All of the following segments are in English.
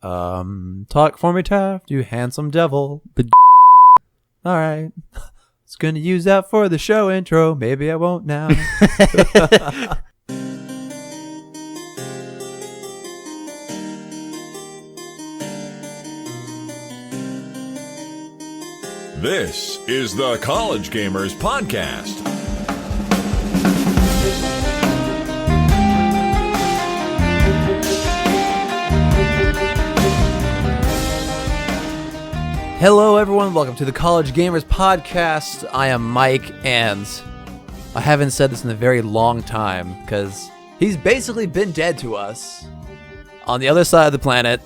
Talk for me, Taft, you handsome devil. All right. It's gonna use that for the show intro. Maybe I won't now. This is the College Gamers Podcast. Hello, everyone. Welcome to the College Gamers Podcast. I am Mike, and I haven't said this in a very long time because he's basically been dead to us. On the other side of the planet,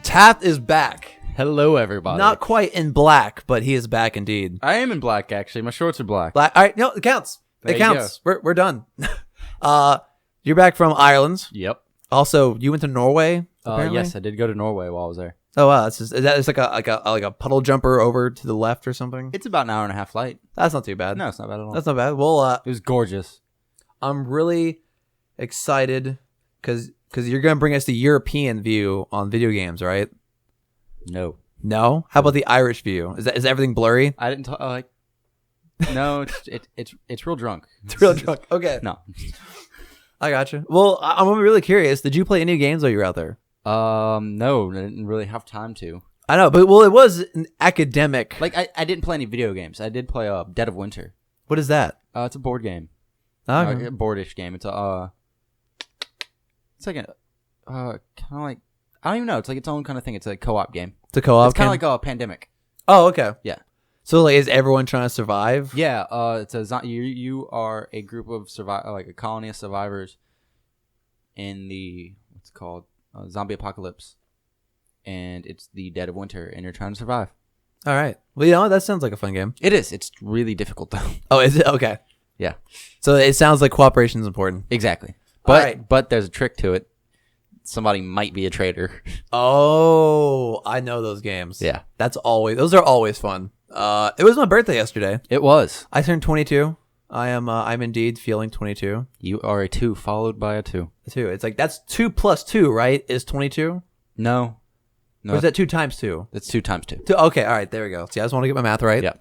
Taft is back. Hello, everybody. Not quite in black, but he is back indeed. I am in black, actually. My shorts are black. All right, no, it counts. There It you counts. We're done. You're back from Ireland. Yep. Also, you went to Norway. Apparently? Yes, I did go to Norway while I was there. Oh wow, is that like a puddle jumper over to the left or something? It's about an hour and a half flight. That's not too bad. No, it's not bad at all. That's not bad. Well, It was gorgeous. I'm really excited because you're gonna bring us the European view on video games, right? No. No. How about the Irish view? Is everything blurry? I didn't talk like. No, it's real drunk. It's real drunk. Okay. No. I gotcha. Well, I'm really curious. Did you play any games while you were out there? No, I didn't really have time to. I know, but it was an academic. Like, I didn't play any video games. I did play Dead of Winter. What is that? It's a board game. Okay. A boardish game. It's like a kind of like, I don't even know. It's like its own kind of thing. It's a co-op game. It's a co-op. It's kind of like a Pandemic. Oh, okay. Yeah. So, like, is everyone trying to survive? Yeah, it's you are a group of like a colony of survivors in the what's it called zombie apocalypse, and it's the dead of winter, and you're trying to survive. All right. Well, that sounds like a fun game. It is. It's really difficult though. Oh, is it? Okay. Yeah. So it sounds like cooperation is important. Exactly. All right. But there's a trick to it. Somebody might be a traitor. Oh, I know those games. Yeah. Those are always fun. It was my birthday yesterday. It was. I turned 22. I'm indeed feeling 22. You are a 2 followed by a 2. A 2. It's like that's 2 plus 2, right? Is 22? No. Or is that 2 times 2? That's 2 times 2. Okay, all right, there we go. See, I just want to get my math right. Yeah.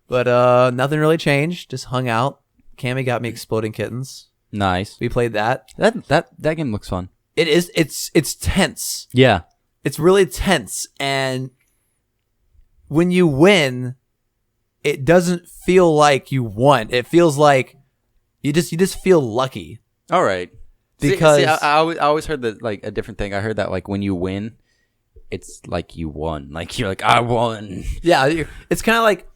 But nothing really changed. Just hung out. Cammy got me Exploding Kittens. Nice. We played that. That game looks fun. It is. It's tense. Yeah. It's really tense, and when you win, it doesn't feel like you won. It feels like you just feel lucky. All right. Because see, I always heard that, like, a different thing. I heard that, like, when you win, it's like you won. Like, you're like, I won. yeah, it's kind of like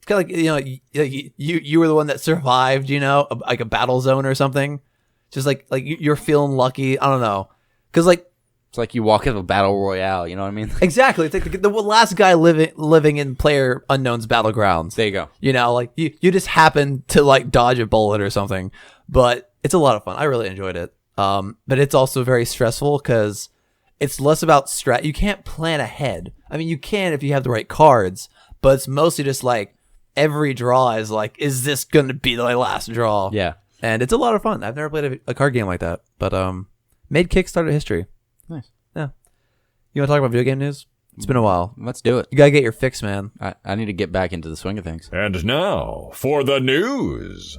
you were the one that survived. Like a battle zone or something. Just like you're feeling lucky. I don't know, because like. It's like you walk into a battle royale, you know what I mean? Exactly. It's like the last guy living in Player Unknown's Battlegrounds. There you go. Like you just happen to like dodge a bullet or something. But it's a lot of fun. I really enjoyed it. But it's also very stressful because it's less about strat. You can't plan ahead. I mean, you can if you have the right cards, but it's mostly just like every draw is like, is this going to be my last draw? Yeah. And it's a lot of fun. I've never played a card game like that, but made Kickstarter history. Nice. Yeah. You want to talk about video game news? It's been a while. Let's do it. You got to get your fix, man. I need to get back into the swing of things. And now for the news.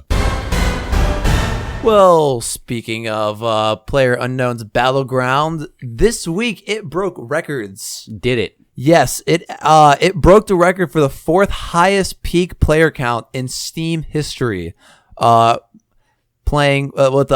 Well, speaking of Player Unknown's Battleground, this week it broke records. Did it? Yes, it broke the record for the 4th highest peak player count in Steam history. Playing with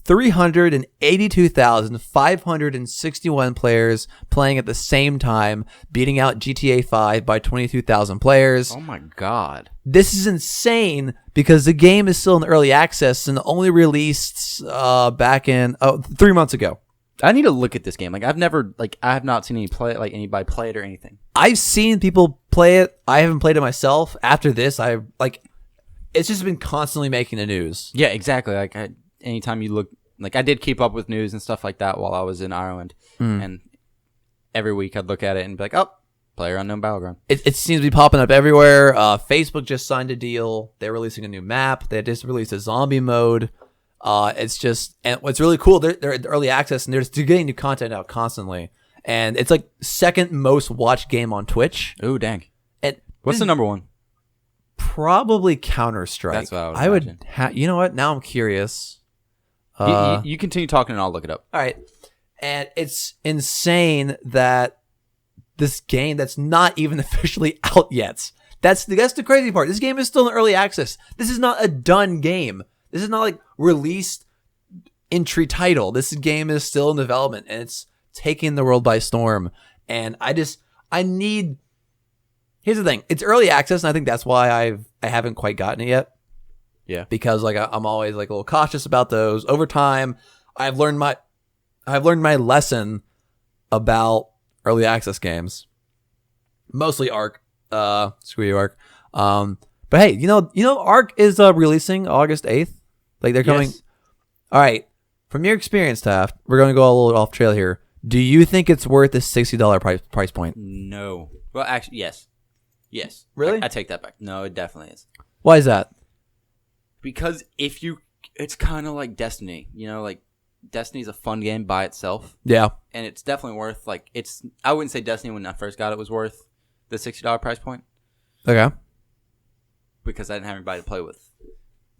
382,561 players playing at the same time, beating out GTA 5 by 22,000 players. Oh my god. This is insane because the game is still in early access and only released back in 3 months ago. I need to look at this game. Like, I have not seen anybody play it or anything. I've seen people play it. I haven't played it myself. After this, it's just been constantly making the news. Yeah, exactly. Like, anytime you look, like, I did keep up with news and stuff like that while I was in Ireland, and every week I'd look at it and be like, oh, Player Unknown Battleground. It seems to be popping up everywhere. Facebook just signed a deal. They're releasing a new map. They just released a zombie mode. It's just, and what's really cool, they're at early access and they're getting new content out constantly. And it's like second most watched game on Twitch. Ooh, dang. And What's the number one? probably Counter-Strike. That's what I would imagine. You know what? Now I'm curious. You continue talking and I'll look it up. All right. And it's insane that this game that's not even officially out yet. That's the crazy part. This game is still in early access. This is not a done game. This is not like released entry title. This game is still in development and it's taking the world by storm. And here's the thing. It's early access and I think that's why I haven't quite gotten it yet. Yeah. Because like I'm always like a little cautious about those. Over time, I've learned my lesson about early access games. Mostly Ark. Screw you, Ark. But hey, you know Ark is releasing August 8th. Like they're coming. Yes. All right. From your experience, Taft, we're going to go a little off trail here. Do you think it's worth the $60 price point? No. Well, actually, yes. Yes. Really? I take that back. No, it definitely is. Why is that? Because it's kind of like Destiny. You know, like Destiny's a fun game by itself. Yeah. And it's definitely worth, I wouldn't say Destiny when I first got it was worth the $60 price point. Okay. Because I didn't have anybody to play with.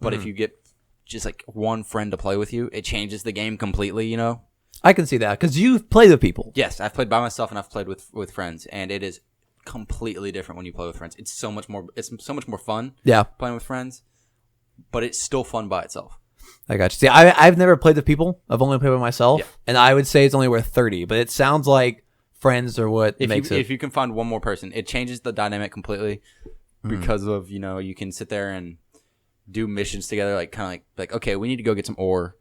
But if you get just like one friend to play with you, it changes the game completely, you know? I can see that because you've played with people. Yes, I've played by myself and I've played with friends, and it is completely different when you play with friends. It's so much more fun. Yeah. Playing with friends, but it's still fun by itself. I got you. See, I've never played with people. I've only played with myself, Yeah. and I would say it's only worth 30. But it sounds like friends are what makes it. If you can find one more person, it changes the dynamic completely because of you can sit there and do missions together, like kind of like okay, we need to go get some ore.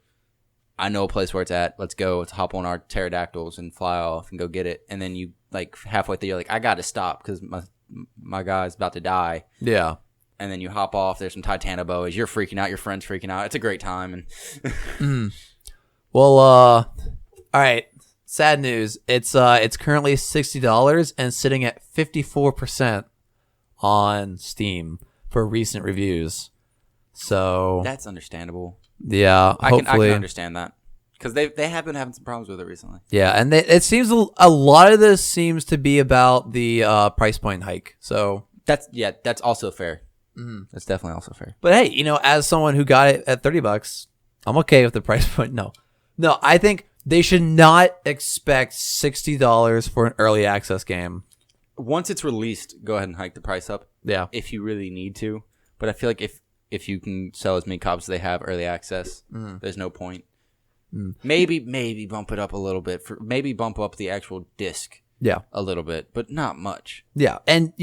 I know a place where it's at. Let's go. Let's hop on our pterodactyls and fly off and go get it. And then you like halfway through, you're like, I got to stop because my guy's about to die. Yeah. And then you hop off. There's some Titanoboas. You're freaking out. Your friend's freaking out. It's a great time. And Well, all right. Sad news. It's currently $60 and sitting at 54% on Steam for recent reviews. So that's understandable. yeah, I hopefully. can understand that because they have been having some problems with it recently. Yeah, and it seems a lot of this seems to be about the price point hike. So that's also fair. That's definitely also fair. but hey, as someone who got it at $30, I'm okay with the price point. No, I think they should not expect $60 for an early access game. Once it's released, go ahead and hike the price up. Yeah. If you really need to. But I feel like if you can sell as many copies as they have early access, there's no point. Maybe bump it up a little bit. Maybe bump up the actual disc a little bit, but not much. Yeah. And,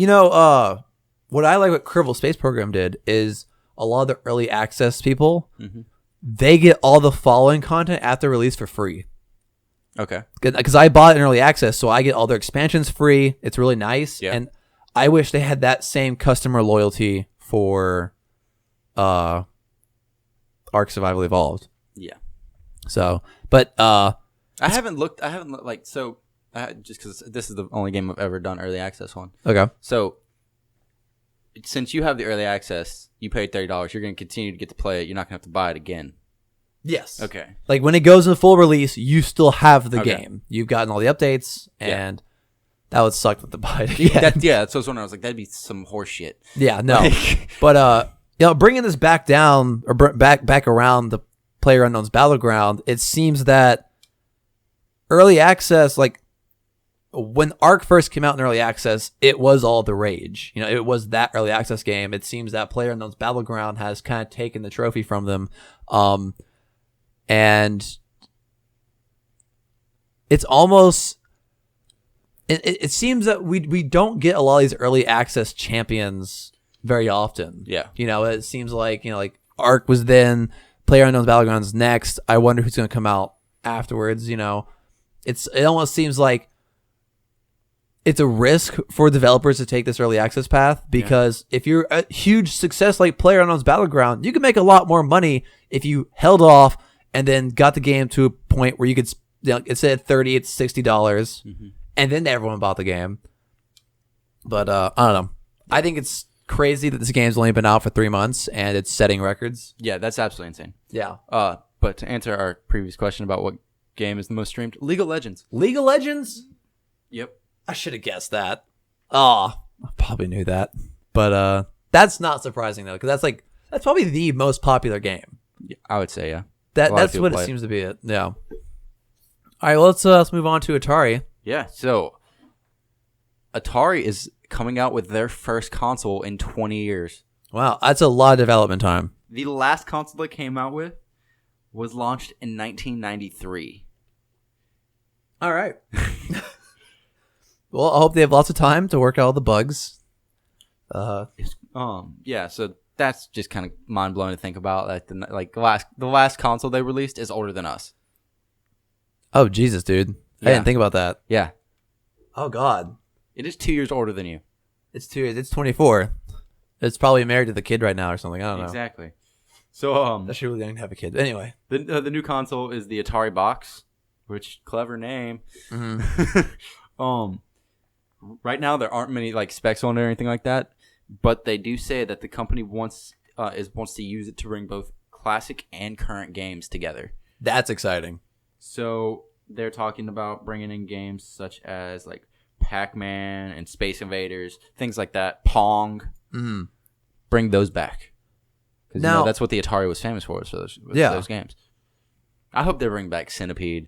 what I like what Kerbal Space Program did is a lot of the early access people, they get all the following content after release for free. Okay. Because I bought it in early access, so I get all their expansions free. It's really nice. Yeah. And I wish they had that same customer loyalty for Ark Survival Evolved. Yeah. So, but I haven't looked like so. Just because this is the only game I've ever done early access on. okay. So since you have the early access, you paid $30. You're going to continue to get to play it. You're not going to have to buy it again. Yes. Okay. Like when it goes in full release, you still have the Okay. game. You've gotten all the updates, and that would suck with the buy it Yeah, again. that's what I was wondering. I was like, that'd be some horse shit. Yeah, no. Like- But bringing this back down or back around the PlayerUnknown's Battleground, it seems that early access, like when Ark first came out in early access, it was all the rage. It was that early access game. It seems that PlayerUnknown's Battleground has kind of taken the trophy from them, and it's almost. It seems that we don't get a lot of these early access champions very often. Yeah. It seems like, like Ark was then, PlayerUnknown's Battleground's next. I wonder who's going to come out afterwards. It almost seems like it's a risk for developers to take this early access path because if you're a huge success like PlayerUnknown's Battleground, you can make a lot more money if you held off and then got the game to a point where you could, instead of $30, it's $60. And then everyone bought the game. But I don't know. I think it's crazy that this game's only been out for 3 months and it's setting records. Yeah, that's absolutely insane. Yeah. But to answer our previous question about what game is the most streamed, League of Legends. League of Legends? Yep. I should have guessed that. Oh, I probably knew that. But that's not surprising, though, because that's probably the most popular game. Yeah, I would say, yeah. That's what it seems to be. Yeah. All right, well, let's move on to Atari. Yeah, so Atari is coming out with their first console in 20 years. Wow, that's a lot of development time. The last console they came out with was launched in 1993. All right. Well, I hope they have lots of time to work out all the bugs. Yeah, so that's just kind of mind blowing to think about. The last console they released is older than us. Oh Jesus, dude! Yeah. I didn't think about that. Yeah, Oh God, it is 2 years older than you. it's 2 years. It's 24. It's probably married to the kid right now or something. I don't know. Exactly. So That should really young to have a kid. Anyway, the new console is the Atari Box, which clever name. mm-hmm. Right now there aren't many like specs on it or anything like that, but they do say that the company wants to use it to bring both classic and current games together. That's exciting. So they're talking about bringing in games such as like Pac-Man and Space Invaders, things like that. Pong, Mm-hmm. bring those back. Because Now- that's what the Atari was famous for. So those games. I hope they bring back Centipede.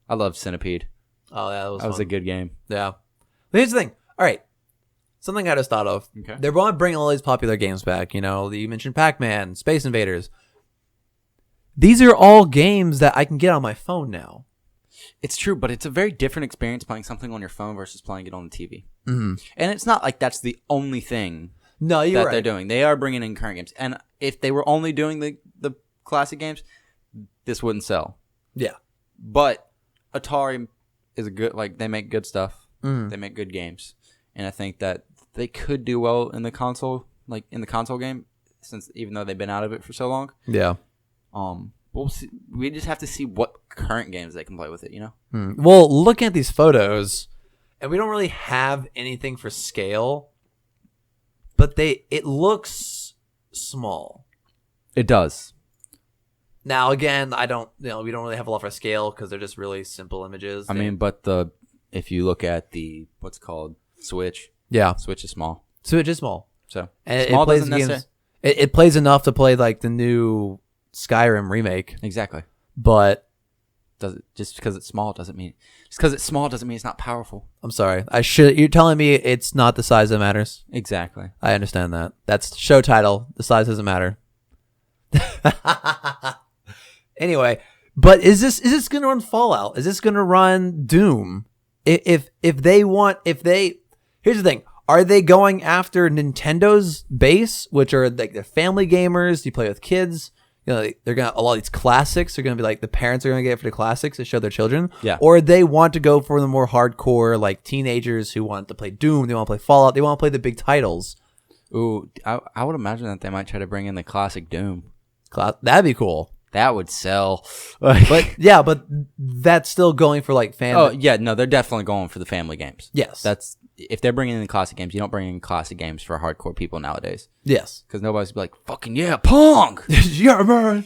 I love Centipede. Oh, yeah, that was a fun. good game. Yeah. But here's the thing. All right. Something I just thought of. Okay. They're going to bring all these popular games back. You know, you mentioned Pac-Man, Space Invaders. These are all games that I can get on my phone now. It's true, but it's a very different experience playing something on your phone versus playing it on the TV. Mm-hmm. And it's not like that's the only thing No, you're that right. they're doing. They are bringing in current games. And if they were only doing the classic games, this wouldn't sell. Yeah. But Atari is a good, like, they make good stuff. Mm. They make good games. And I think that they could do well in the console, like in the console game, since even though they've been out of it for so long. Yeah. We'll see. We just have to see what current games they can play with it, you know? Well, looking at these photos, and we don't really have anything for scale, but it looks small. It does. Now, again, we don't really have a lot for scale because they're just really simple images. I mean, but if you look at the what's called Switch, yeah, Switch is small. Switch is small, So and small it plays doesn't games. necessarily- It plays enough to play like the new Skyrim remake, Exactly. but Just because it's small doesn't mean it's not powerful. I'm sorry. You're telling me it's not the size that matters. Exactly. I understand that. That's show title. The size doesn't matter. Anyway, but is this going to run Fallout? Is this going to run Doom? Here's the thing. Are they going after Nintendo's base, which are like the family gamers? You play with kids. You know, they're gonna a lot of these classics are gonna be like the parents are gonna get it for the classics to show their children. Yeah. Or they want to go for the more hardcore like teenagers who want to play Doom. They want to play Fallout. They want to play the big titles. Ooh, I would imagine that they might try to bring in the classic Doom. That'd be cool. That would sell. But yeah, but that's still going for like fan. Oh yeah, no, they're definitely going for the family games. Yes. That's if they're bringing in the classic games. You don't bring in classic games for hardcore people nowadays Yes. because nobody's be like, "Fucking yeah, Pong, Yeah, man.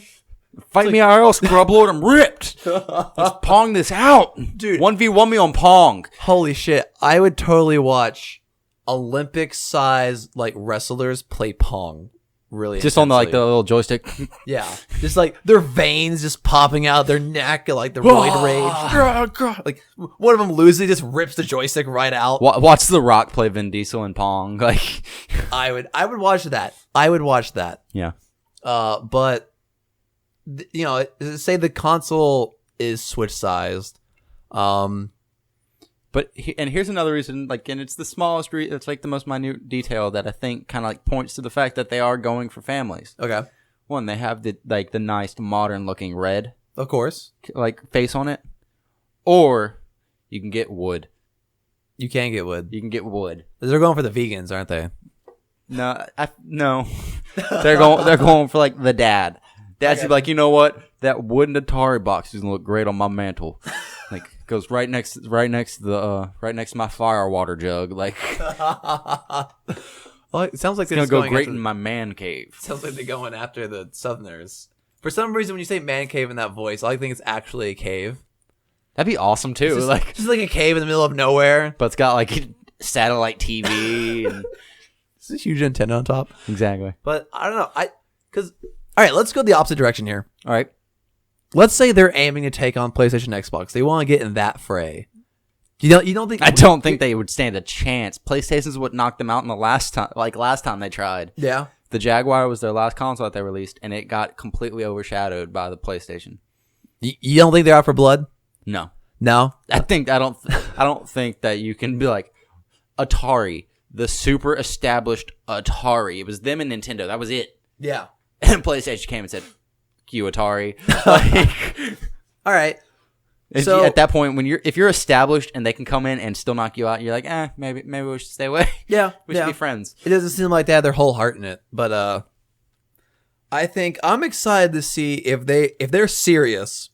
fight me IRL, scrub lord, I'm ripped. Let's Pong this out, Dude. 1v1 me on Pong." Holy shit. I would totally watch Olympic size like wrestlers play Pong. Really Just on the intensely. little joystick. Yeah, just like their veins just popping out their neck, like the roid rage. Like one of them loses, he just rips the joystick right out. Watch The Rock play Vin Diesel in Pong. Like, I would watch that. I would watch that. yeah, But say the console is Switch sized. but here's another reason. Like, and it's the smallest. It's like the most minute detail that I think kind of like points to the fact that they are going for families. Okay, One, they have the nice modern looking red of course like face on it, or you can get wood. you can get wood. You can get wood. They're going for the vegans, aren't they? No, no, they're going for like the dad. Dad's Okay. like, you know what? That wooden Atari box is gonna look great on my mantle. Like, goes right next to my fire water jug. Like, Well, it sounds like it's they're gonna just go going great after in my man cave. Sounds like they're going after the Southerners. For some reason, when you say man cave in that voice, I think it's actually a cave. That'd be awesome too. Just like a cave in the middle of nowhere, but it's got like satellite TV and it's a huge antenna on top. Exactly. But I don't know. All right, let's go the opposite direction here. All right. Let's say they're aiming to take on PlayStation, Xbox. They want to get in that fray. You don't think? I don't think they would stand a chance. PlayStation's what knocked them out in the last time they tried. Yeah. The Jaguar was their last console that they released, and it got completely overshadowed by the PlayStation. You don't think they're out for blood? No. I don't think that you can be like Atari, the super established Atari. It was them and Nintendo. That was it. Yeah. And PlayStation came and said, "You Atari." Like, all right. So at that point, if you're established and they can come in and still knock you out, you're like, maybe we should stay away. Yeah, we should be friends. It doesn't seem like they have their whole heart in it, but I think I'm excited to see if they're serious.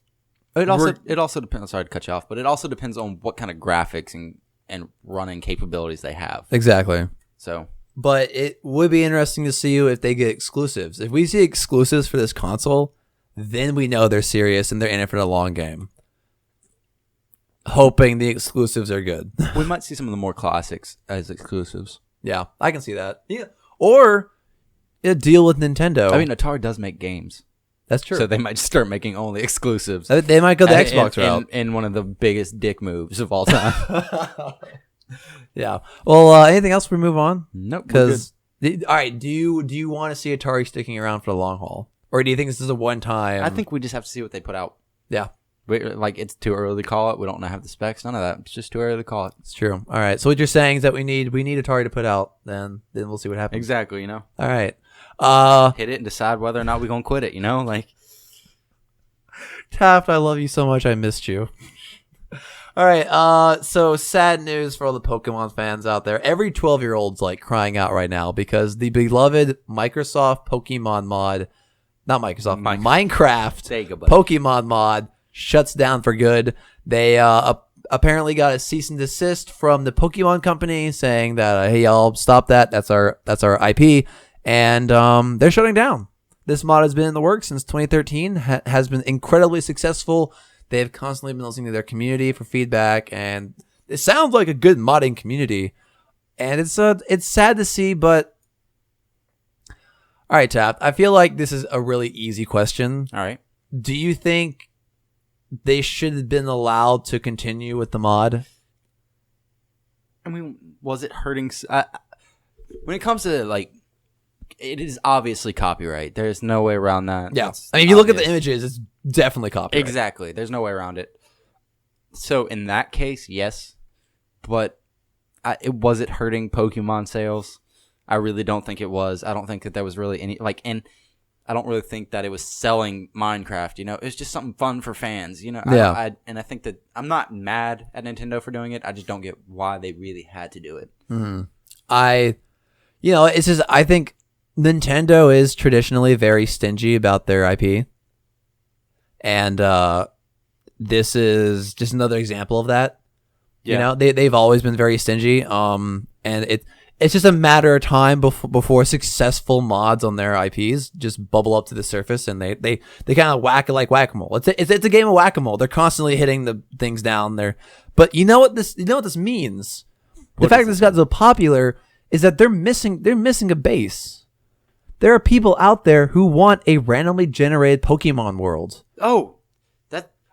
It also depends. Sorry to cut you off, but it also depends on what kind of graphics and running capabilities they have. Exactly. So, but it would be interesting to see if they get exclusives. If we see exclusives for this console, then we know they're serious and they're in it for the long game. Hoping the exclusives are good. We might see some of the more classics as exclusives. Yeah, I can see that. Yeah, or a deal with Nintendo. I mean, Atari does make games. That's true. So they might start making only exclusives. They might go the Xbox route. In one of the biggest dick moves of all time. Yeah. Well, anything else before we move on? Nope. Because all right, do you want to see Atari sticking around for the long haul, or do you think this is a one time? I think we just have to see what they put out. Yeah. It's too early to call it. We don't have the specs. None of that. It's just too early to call it. It's true. All right. So what you're saying is that we need Atari to put out. Then we'll see what happens. Exactly. All right. Hit it and decide whether or not we're gonna quit it. Taft, I love you so much. I missed you. All right. So sad news for all the Pokemon fans out there. Every 12-year-old's like crying out right now because the beloved Microsoft Pokemon mod, not Microsoft, Minecraft Pokemon mod shuts down for good. They apparently got a cease and desist from the Pokemon company saying that hey y'all, stop that. That's our IP, and they're shutting down. This mod has been in the works since 2013. Has been incredibly successful. They have constantly been listening to their community for feedback, and it sounds like a good modding community. And it's sad to see, but all right, Tap. I feel like this is a really easy question. All right. Do you think they should have been allowed to continue with the mod? I mean, was it hurting? When it comes to it is obviously copyright. There's no way around that. Yeah. I mean, if you look at the images, it's definitely copyright. Exactly. There's no way around it. So in that case, yes. But was it hurting Pokemon sales? I really don't think it was. I don't think that there was really any and I don't really think that it was selling Minecraft. It was just something fun for fans. Yeah. And I think that I'm not mad at Nintendo for doing it. I just don't get why they really had to do it. Mm-hmm. It's just I think Nintendo is traditionally very stingy about their IP, and this is just another example of that. Yeah. They've always been very stingy, and it's just a matter of time before successful mods on their IPs just bubble up to the surface, and they kind of whack it like whack-a-mole. It's a game of whack-a-mole. They're constantly hitting the things down there, but you know what this means? The fact that this got so popular is that they're missing a base. There are people out there who want a randomly generated Pokemon world. Oh,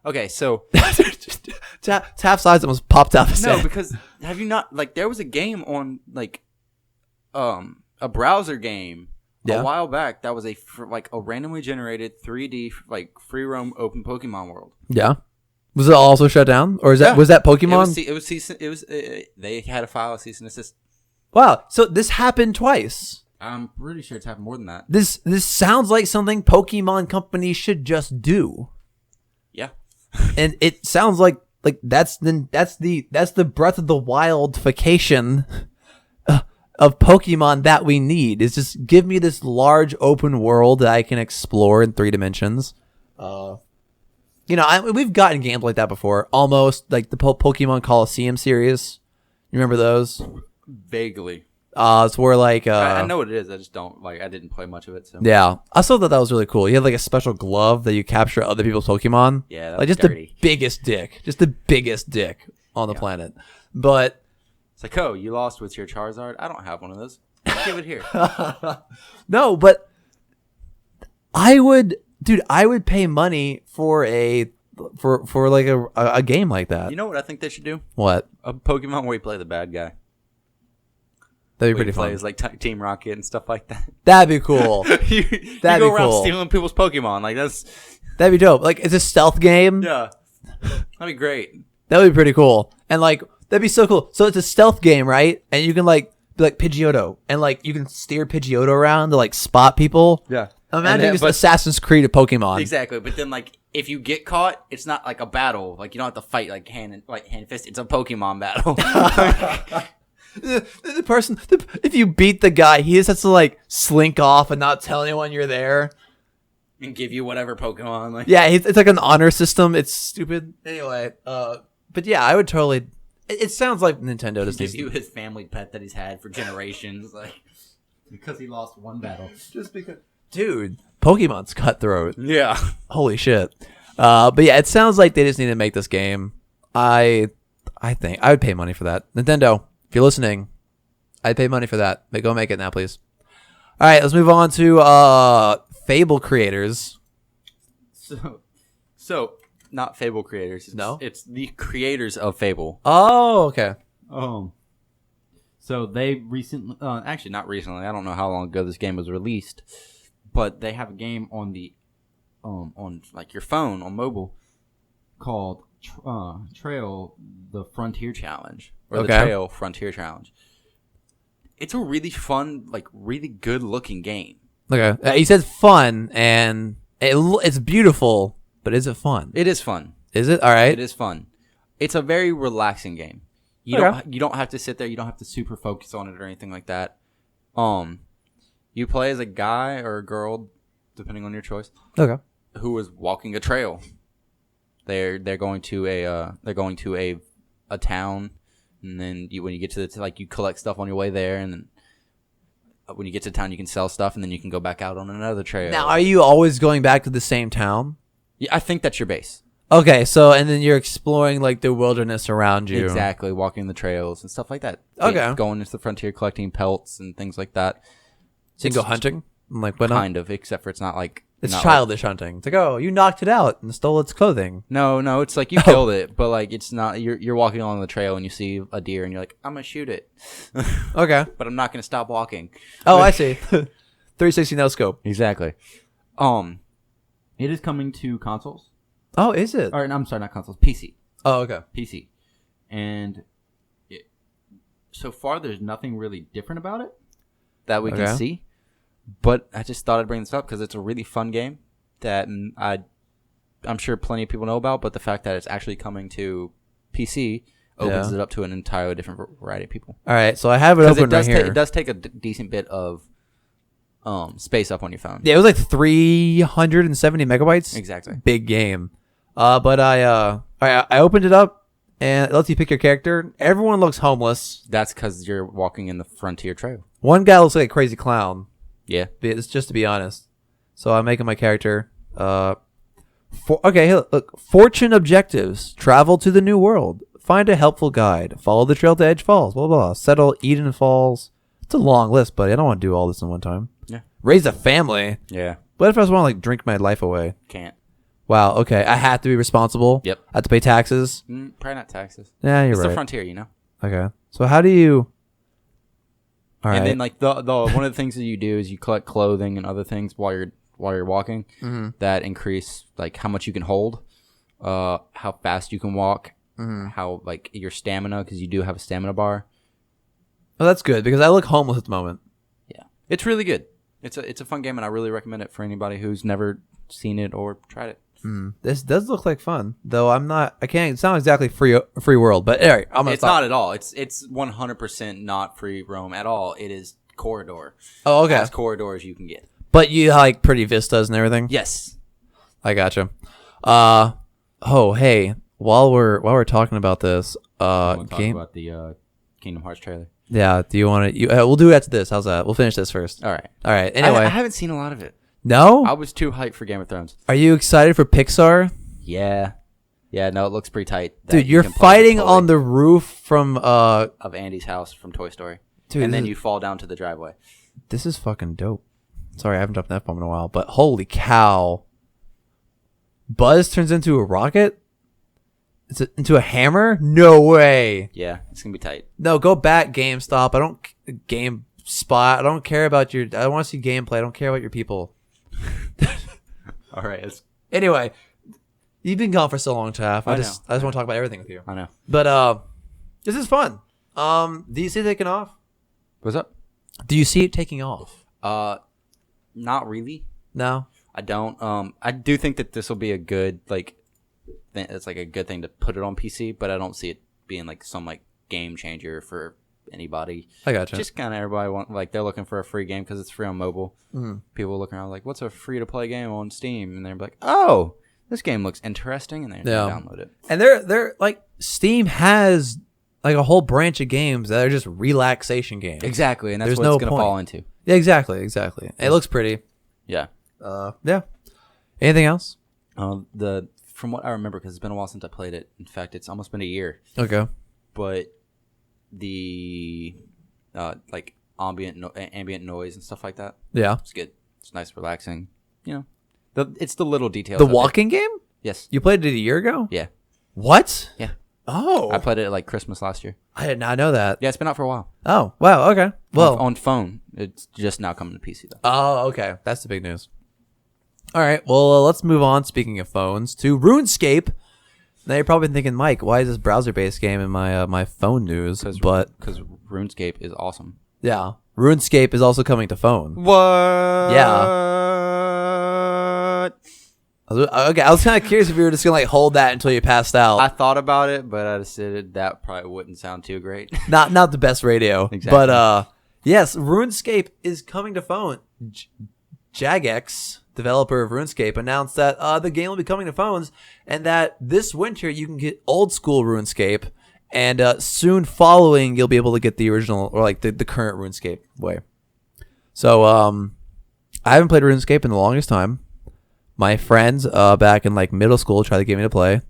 okay. So Tap's eyes almost popped out. No, because have you not there was a game on a browser game a while back that was a randomly generated 3D free roam open Pokemon world. Yeah. Was it also shut down, or was that Pokemon? It was they had to file a cease and desist. Wow. So this happened twice. I'm pretty sure it's happened more than that. This sounds like something Pokemon companies should just do. Yeah. And it sounds like that's the Breath of the Wildfication of Pokemon that we need. Is just give me this large open world that I can explore in 3 dimensions. We've gotten games like that before. Almost like the Pokemon Coliseum series. You remember those? Vaguely. It's where like I know what it is. I just don't like. I didn't play much of it. So yeah, I still thought that was really cool. You had like a special glove that you capture other people's Pokemon. Yeah, that like was just dirty. the biggest dick on the planet. But it's like, oh, you lost with your Charizard. I don't have one of those. Give it here. no, but I would pay money for for like a game like that. You know what I think they should do? What? A Pokemon where you play the bad guy. That'd be pretty fun. Plays like Team Rocket and stuff like that. That'd be cool. you That'd go be around cool. stealing people's Pokemon. Like that'd be dope. Like it's a stealth game. Yeah, that'd be great. That would be pretty cool. And like that'd be so cool. So it's a stealth game, right? And you can like be like Pidgeotto, and like you can steer Pidgeotto around to like spot people. Yeah. Imagine just Assassin's Creed of Pokemon. Exactly, but then like if you get caught, it's not like a battle. Like you don't have to fight like hand and fist. It's a Pokemon battle. The person, if you beat the guy, he just has to like slink off and not tell anyone you're there, and give you whatever Pokemon. Like. Yeah, it's like an honor system. It's stupid. Anyway, but yeah, I would totally. It sounds like Nintendo just gives you his family pet that he's had for generations, like because he lost one battle. Just because, dude, Pokemon's cutthroat. Yeah, holy shit. But yeah, it sounds like they just need to make this game. I think I would pay money for that. Nintendo, if you're listening, I'd pay money for that. But go make it now, please. All right, let's move on to Fable creators. So not Fable creators. It's the creators of Fable. Oh, okay. So they recently, actually not recently. I don't know how long ago this game was released, but they have a game on the, on like your phone on mobile, called Trail the Frontier Challenge or the Trail Frontier Challenge. It's a really fun, like really good looking game. Okay, he says fun, and it's beautiful, but is it fun? It is fun. Is it? All right. It is fun. It's a very relaxing game. You don't have to sit there. You don't have to super focus on it or anything like that. You play as a guy or a girl, depending on your choice. Okay. Who is walking a trail. They're going to a town, and then when you get to you collect stuff on your way there, and then when you get to town you can sell stuff, and then you can go back out on another trail. Now, are you always going back to the same town? Yeah, I think that's your base. Okay, so and then you're exploring like the wilderness around you. Exactly, walking the trails and stuff like that. Okay. Going into the frontier, collecting pelts and things like that. So you can go hunting? Like what? Kind of, except for it's not like it's childish hunting. It's like, oh, you knocked it out and stole its clothing. No, it's like you killed it, but like it's not. You're walking along the trail and you see a deer and you're like, I'm gonna shoot it. Okay, but I'm not gonna stop walking. Oh, I see. 360 no scope. Exactly. It is coming to consoles. Oh, is it? Or I'm sorry, not consoles. PC. Oh, okay. PC. And so far, there's nothing really different about it that we can see. But I just thought I'd bring this up because it's a really fun game that I'm sure plenty of people know about. But the fact that it's actually coming to PC opens it up to an entirely different variety of people. All right, so I have it open right here. It does take a decent bit of space up on your phone. Yeah, it was like 370 megabytes. Exactly. Big game. But I opened it up and it lets you pick your character. Everyone looks homeless. That's because you're walking in the Frontier Trail. One guy looks like a crazy clown. Yeah. It's just to be honest. So I'm making my character. Okay, look. Fortune objectives. Travel to the new world. Find a helpful guide. Follow the trail to Edge Falls. Blah, blah, blah. Settle Eden Falls. It's a long list, buddy. I don't want to do all this in one time. Yeah. Raise a family. Yeah. What if I just want to like drink my life away? Can't. Wow. Okay. I have to be responsible. Yep. I have to pay taxes. Probably not taxes. Yeah, you're it's right. the Frontier, you know. Okay. So how do you? All right. And then like the one of the things that you do is you collect clothing and other things while you're walking that increase like how much you can hold, how fast you can walk, how like your stamina because you do have a stamina bar. Oh, that's good because I look homeless at the moment. Yeah, it's really good. It's a fun game and I really recommend it for anybody who's never seen it or tried it. This does look like fun, though. I can't. It's not exactly free world, but anyway, I'm gonna. It's not at all. It's 100% not free roam at all. It is corridor. Oh, okay. As corridor as you can get. But you like pretty vistas and everything. Yes, I gotcha. Oh, hey, while we're talking about this, Talk game. about the Kingdom Hearts trailer. Yeah. Do you want to? We'll do it after this. How's that? We'll finish this first. All right. All right. Anyway, I haven't seen a lot of it. no. I was too hyped for Game of Thrones. Are you excited for Pixar? Yeah. Yeah, no, it looks pretty tight. that Dude, you you're can play fighting the toy on the roof from of Andy's house from Toy Story. Dude, and then this you fall down to the driveway. This is fucking dope. Sorry, I haven't dropped an F-bomb in a while, but holy cow. Buzz turns into a rocket? Into a hammer? No way. Yeah, it's going to be tight. No, go back, GameStop. GameSpot. I don't care about your... I want to see gameplay. I don't care about your people. All right. Anyway, you've been gone for so long, Taff. I just want to talk about everything with you. I know. But this is fun. Do you see it taking off? What's up? Do you see it taking off? Not really. No? I don't. I do think that this will be a good, it's like a good thing to put it on PC, but I don't see it being like some like game changer for anybody. I gotcha. Just kind of everybody they're looking for a free game because it's free on mobile. Mm-hmm. People look around like, what's a free to play game on Steam? And they're like, oh, this game looks interesting, and they download it. And they're like, Steam has like a whole branch of games that are just relaxation games. Exactly, and that's There's what no it's going to point. fall into. Yeah, exactly. It looks pretty. Yeah. Yeah. Anything else? From what I remember, because it's been a while since I played it. In fact, it's almost been a year. Okay. But the like ambient noise and stuff like that. Yeah. It's good. It's nice, relaxing. You know, it's the little details. The of walking game? Yes. You played it a year ago? Yeah. What? Yeah. Oh. I played it at like Christmas last year. I did not know that. Yeah, it's been out for a while. Oh, wow. Okay. Well. On phone, it's just now coming to PC though. Oh, okay. That's the big news. All right. Well, let's move on. Speaking of phones, to RuneScape. Now you're probably thinking, Mike, why is this browser-based game in my my phone news? But because RuneScape is awesome. yeah, RuneScape is also coming to phone. What? Yeah. Okay, I was kind of curious if you were just gonna like hold that until you passed out. I thought about it, but I decided that probably wouldn't sound too great. Not the best radio. Exactly. But yes, RuneScape is coming to phone. Jagex, developer of RuneScape, announced that the game will be coming to phones, and that this winter you can get old school RuneScape, and soon following you'll be able to get the original or like the current RuneScape way. So I haven't played RuneScape in the longest time. My friends back in like middle school tried to get me to play.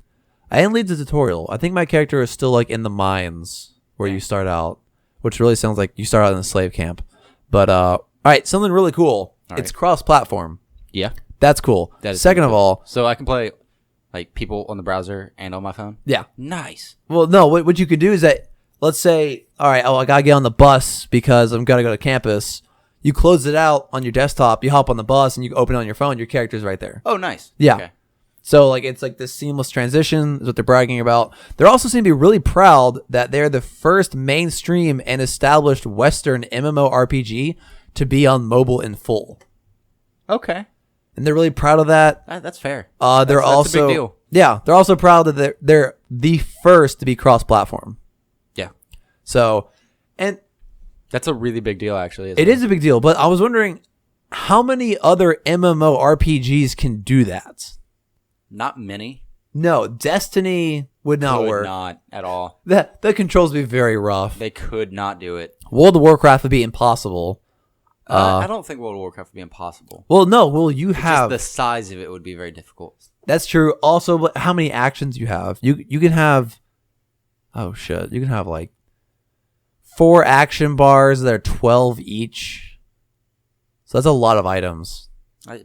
I didn't lead the tutorial. I think my character is still like in the mines where you start out, which really sounds like you start out in a slave camp. But all right, something really cool. It's cross-platform. Yeah. That's cool. That is Second of cool. all, So I can play like people on the browser and on my phone? yeah. Nice. Well, no, what you could do is that, let's say, all right, I got to get on the bus because I'm going to go to campus. You close it out on your desktop, you hop on the bus, and you open it on your phone. Your character's right there. Oh, nice. Yeah. Okay. So, like, it's like this seamless transition is what they're bragging about. They're also seem to be really proud that they're the first mainstream and established Western MMORPG to be on mobile in full. Okay. And they're really proud of that. That's fair. They're that's also a big deal. Yeah, they're also proud that they're the first to be cross-platform. Yeah. So, and That's a really big deal, actually. it is a big deal. But I was wondering, how many other MMORPGs can do that? Not many. No, Destiny would not work. Not at all. The controls would be very rough. They could not do it. World of Warcraft would be impossible. I don't think World of Warcraft would be impossible. Well, no. Well, you have Just the size of it would be very difficult. That's true. Also, but how many actions you have? You can have. Oh shit! You can have like 4 action bars that are 12 each. So that's a lot of items.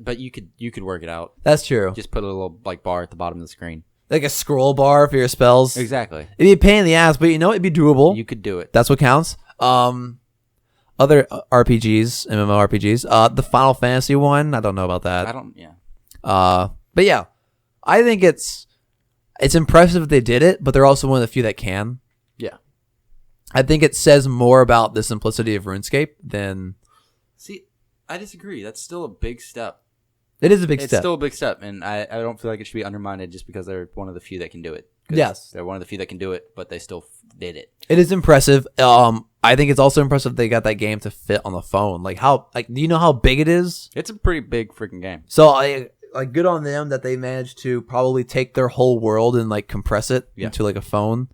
But you could work it out. That's true. Just put a little like bar at the bottom of the screen. Like a scroll bar for your spells. Exactly. It'd be a pain in the ass, but you know it'd be doable. You could do it. That's what counts. Other RPGs, MMORPGs. The Final Fantasy one, I don't know about that. I don't. Yeah. But yeah, I think it's impressive that they did it, but they're also one of the few that can. Yeah. I think it says more about the simplicity of RuneScape than. See, I disagree. That's still a big step. It is a big It's step. still a big step, and I don't feel like it should be undermined just because they're one of the few that can do it. 'Cause Yes. They're one of the few that can do it, but they still did it. It is impressive. I think it's also impressive they got that game to fit on the phone. Do you know how big it is? It's a pretty big freaking game. So good on them that they managed to probably take their whole world and like compress it Yeah. into like a phone.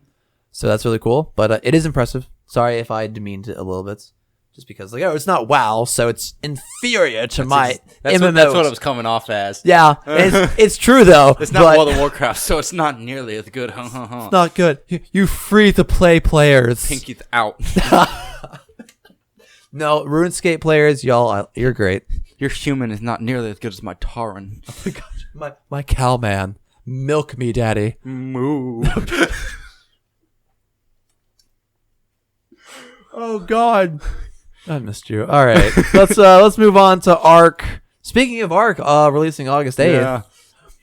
So that's really cool. But it is impressive. Sorry if I demeaned it a little bit. Just because, like, oh, it's not WoW, so it's inferior to my MMOs. That's what it was coming off as. Yeah, it's true, though. It's not World of Warcraft, so it's not nearly as good. It's not good. You free-to-play players. Pinky's out. No, RuneScape players, y'all, you're great. Your human is not nearly as good as my Tauren. Oh my gosh, my cow man. Milk me, daddy. Moo. Oh, God. I missed you. All right, let's move on to Ark. Speaking of Ark, releasing August 8th. Yeah.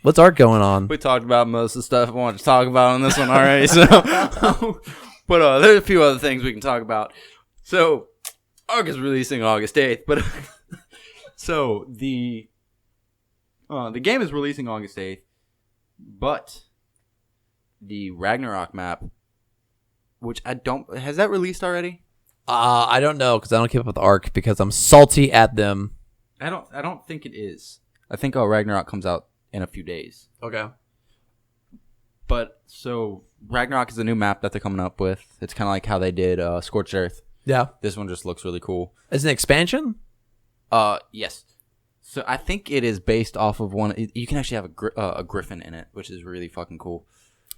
What's Ark going on? We talked about most of the stuff I wanted to talk about on this one already. So, but there's a few other things we can talk about. So, Ark is releasing August 8th, but so the game is releasing August 8th, but the Ragnarok map, which has that released already? I don't know because I don't keep up with Ark because I'm salty at them. I don't think it is. I think Ragnarok comes out in a few days. Okay. But so Ragnarok is a new map that they're coming up with. It's kind of like how they did Scorched Earth. Yeah. This one just looks really cool. Is it an expansion? Yes. So I think it is based off of one. You can actually have a griffin in it, which is really fucking cool.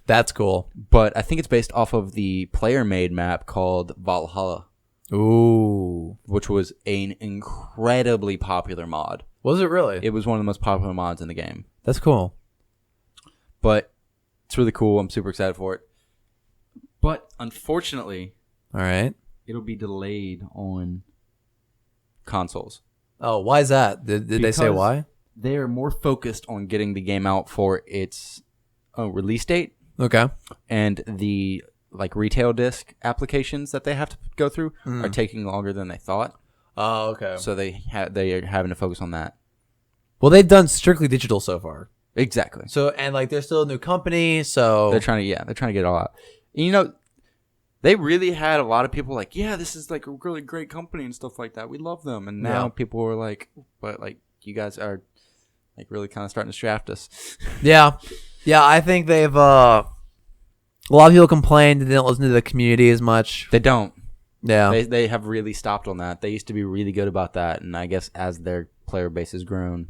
That's cool. But I think it's based off of the player-made map called Valhalla. Ooh. Which was an incredibly popular mod. Was it really? It was one of the most popular mods in the game. That's cool. But it's really cool. I'm super excited for it. But unfortunately, all right, it'll be delayed on consoles. Oh, why is that? Did they say why? They are more focused on getting the game out for its release date. Okay. And the retail disc applications that they have to go through are taking longer than they thought. Oh, okay. So they are having to focus on that. Well, they've done strictly digital so far. Exactly. So and they're still a new company, so they're trying to get it all out. And, they really had a lot of people like, yeah, this is like a really great company and stuff like that. We love them. And now people were like, but you guys are really kind of starting to shaft us. Yeah. Yeah, I think they've a lot of people complained they didn't listen to the community as much. They don't. Yeah. They have really stopped on that. They used to be really good about that, and I guess as their player base has grown,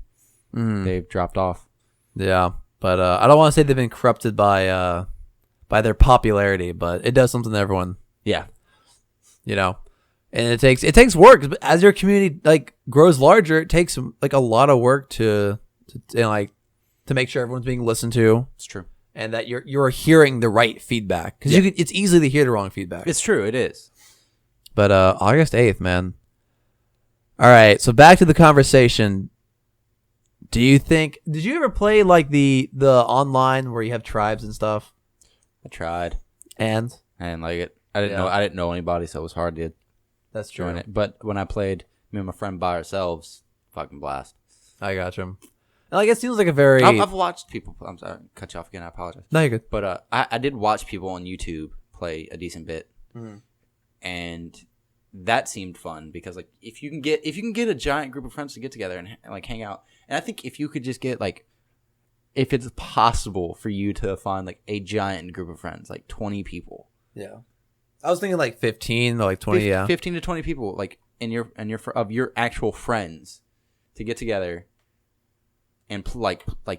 they've dropped off. Yeah. But I don't want to say they've been corrupted by their popularity, but it does something to everyone. Yeah. And it takes work. As your community grows larger, it takes a lot of work to make sure everyone's being listened to. It's true. And that you're hearing the right feedback, because it's easy to hear the wrong feedback. It's true, it is. But August 8th, man. All right, so back to the conversation. Did you ever play the online where you have tribes and stuff? I tried, and I didn't like it. I didn't know anybody, so it was hard to join it. But when I played, me and my friend by ourselves, fucking blast. I got you. It seems like a very... I've watched people... I'm sorry, cut you off again. I apologize. No, you're good. But I did watch people on YouTube play a decent bit. And that seemed fun because if you can get a giant group of friends to get together and hang out, and I think if you could just get if it's possible for you to find a giant group of friends, 20 people. Yeah. I was thinking 15 or 20, yeah. 15 to 20 people of your actual friends to get together. And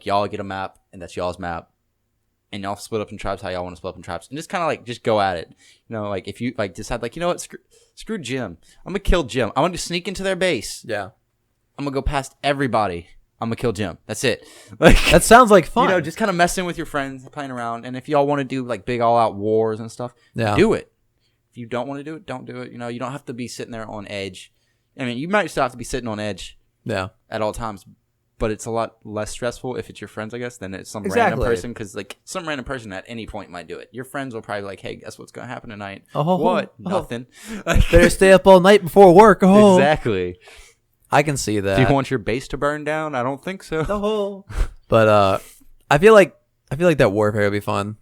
y'all get a map, and that's y'all's map, and y'all split up in tribes how y'all want to split up in tribes, and just kind of just go at it. If you decide you know what, screw Jim, I'm gonna kill Jim. I'm gonna sneak into their base. Yeah, I'm gonna go past everybody. I'm gonna kill Jim. That's it. That sounds like fun. Just kind of messing with your friends, playing around, and if y'all want to do big all out wars and stuff, do it. If you don't want to do it, don't do it. You don't have to be sitting there on edge. I mean, you might still have to be sitting on edge. Yeah, at all times. But it's a lot less stressful if it's your friends, I guess, than it's some random person. Because some random person at any point might do it. Your friends will probably hey, guess what's going to happen tonight? What? Nothing. Better stay up all night before work. Exactly. I can see that. Do you want your base to burn down? I don't think so. But I feel like that warfare would be fun.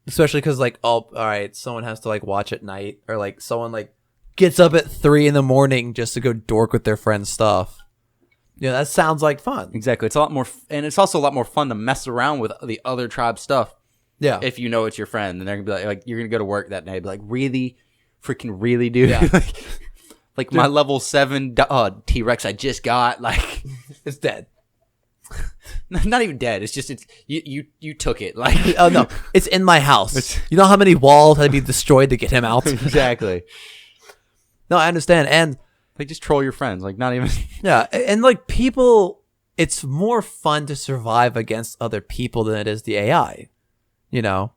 Especially because all right, someone has to watch at night, or someone gets up at 3 a.m. just to go dork with their friend's stuff. That sounds like fun. Exactly. It's a lot more, and it's also a lot more fun to mess around with the other tribe stuff. Yeah. If you know it's your friend, and they're gonna be you're gonna go to work that night, be really, freaking really, dude? Yeah. like my level 7 T-Rex I just got, like It's dead. not even dead. It's just you took it, like Oh no, it's in my house. You know how many walls had to be destroyed to get him out? exactly. No, I understand, and Like just troll your friends, like not even. yeah, and like people, it's more fun to survive against other people than it is the AI. You know,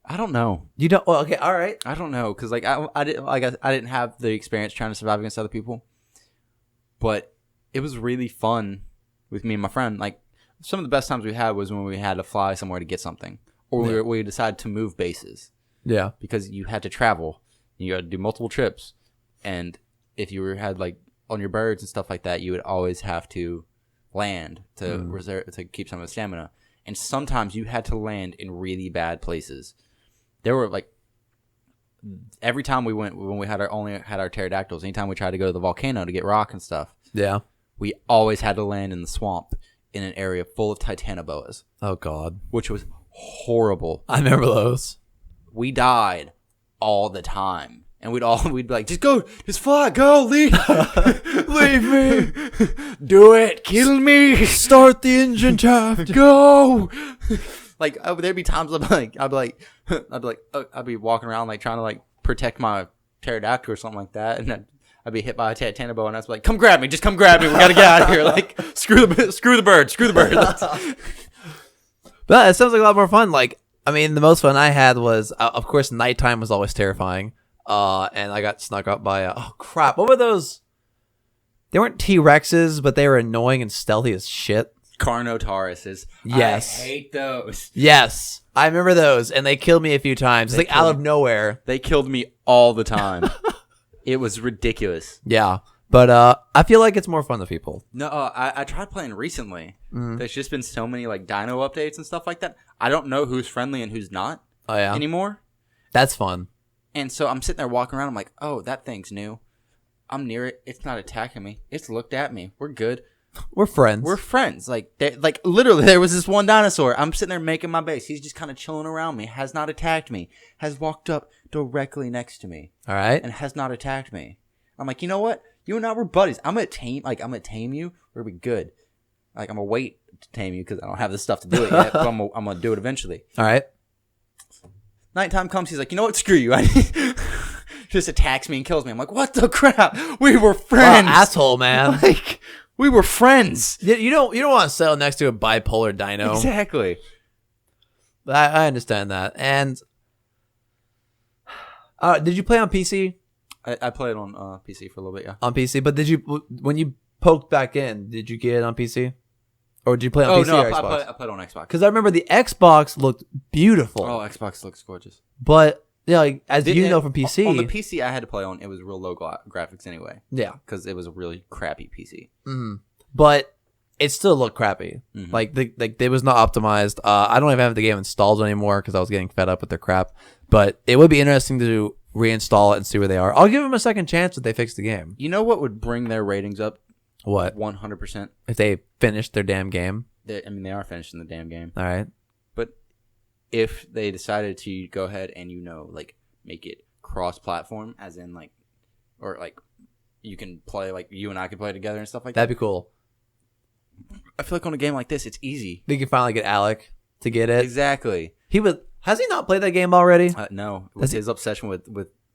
I don't know. you don't. Well, okay, all right. I don't know because like I didn't have the experience trying to survive against other people, but it was really fun with me and my friend. Like some of the best times we had was when we had to fly somewhere to get something, or we decided to move bases Yeah, because you had to travel, you had to do multiple trips, and if you had like on your birds and stuff like that, you would always have to land to reserve to keep some of the stamina, and sometimes you had to land in really bad places. There were like every time we went when we had our pterodactyls. Anytime we tried to go to the volcano to get rock and stuff, yeah. we always had to land in the swamp in an area full of titanoboas, Oh God, which was horrible. I remember those. We died all the time, and we'd be like, just fly, go, leave, leave me, do it, kill me, Start the engine shaft. go. Like there'd be times I'd be walking around like trying to like protect my pterodactyl or something like that, and I'd be hit by a titanoboa, and I was like, come grab me, we gotta get out of here. Like screw the bird. But it sounds like a lot more fun. Like, I mean, the most fun I had was, of course, nighttime was always terrifying. And I got snuck up by, oh crap, what were those? They weren't T-Rexes, but they were annoying and stealthy as shit. Carnotauruses. Yes. I hate those. Yes, I remember those, and they killed me a few times. It's like out of nowhere. They killed me all the time. It was ridiculous. Yeah, but I feel like it's more fun to people. No, I tried playing recently. There's just been so many like dino updates and stuff like that. I don't know who's friendly and who's not Oh yeah, anymore. that's fun. And so I'm sitting there walking around. I'm like, oh, that thing's new. I'm near it. It's not attacking me. It's looked at me. We're good. We're friends. We're friends. Like literally, there was this one dinosaur. I'm sitting there making my base. He's just kind of chilling around me. Has not attacked me. Has walked up directly next to me. All right. And has not attacked me. I'm like, you know what? You and I were buddies. I'm gonna tame you. We're gonna be good. Like I'm gonna wait to tame you because I don't have the stuff to do it yet. But I'm gonna do it eventually. All right. Nighttime comes. He's like, you know what? Screw you. Just attacks me and kills me. I'm like, what the crap? We were friends. Asshole, man. Like we were friends. You don't want to settle next to a bipolar dino. Exactly. I understand that. And did you play on PC? I played on PC for a little bit, yeah. On PC, but when you poked back in, did you get it on PC? Or did you play on PC or Xbox? I played on Xbox. Because I remember the Xbox looked beautiful. Oh, Xbox looks gorgeous. But, yeah, like, as you know from PC. On the PC I had to play on, it was real low graphics anyway. Yeah. Because it was a really crappy PC. Mm-hmm. But it still looked crappy. Mm-hmm. Like, it was not optimized. I don't even have the game installed anymore because I was getting fed up with their crap. But it would be interesting to reinstall it and see where they are. I'll give them a second chance if they fix the game. You know what would bring their ratings up? What? 100%. If they finish their damn game. They are finishing the damn game. All right. But if they decided to go ahead and, like, make it cross-platform, as in, like, or, like, you can play, like, you and I can play together and stuff like that. That'd be cool. I feel like on a game like this, it's easy. We can finally get Alec to get it. Exactly. Has he not played that game already? No. With his obsession with,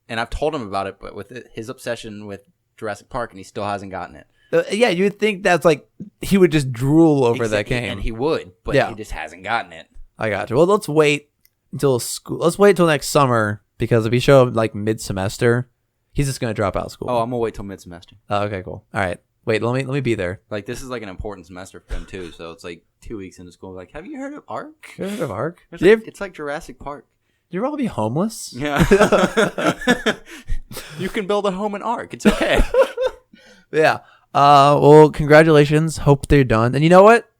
and I've told him about it, but with his obsession with Jurassic Park, and he still hasn't gotten it. Yeah, you would think that's like he would just drool over that game. And he would, but he just hasn't gotten it. I got you. Well, let's wait until school. Let's wait until next summer because if you show him like mid-semester, he's just gonna drop out of school. Oh, I'm gonna wait till mid-semester. Oh, okay, cool. All right. Wait, let me be there. Like this is like an important semester for him too, so it's like 2 weeks into school. Like, have you heard of ARK? You heard of ARK? It's like Jurassic Park. You all be homeless? Yeah. You can build a home in ARK. It's okay. Yeah. Well, congratulations. Hope they're done. And you know what?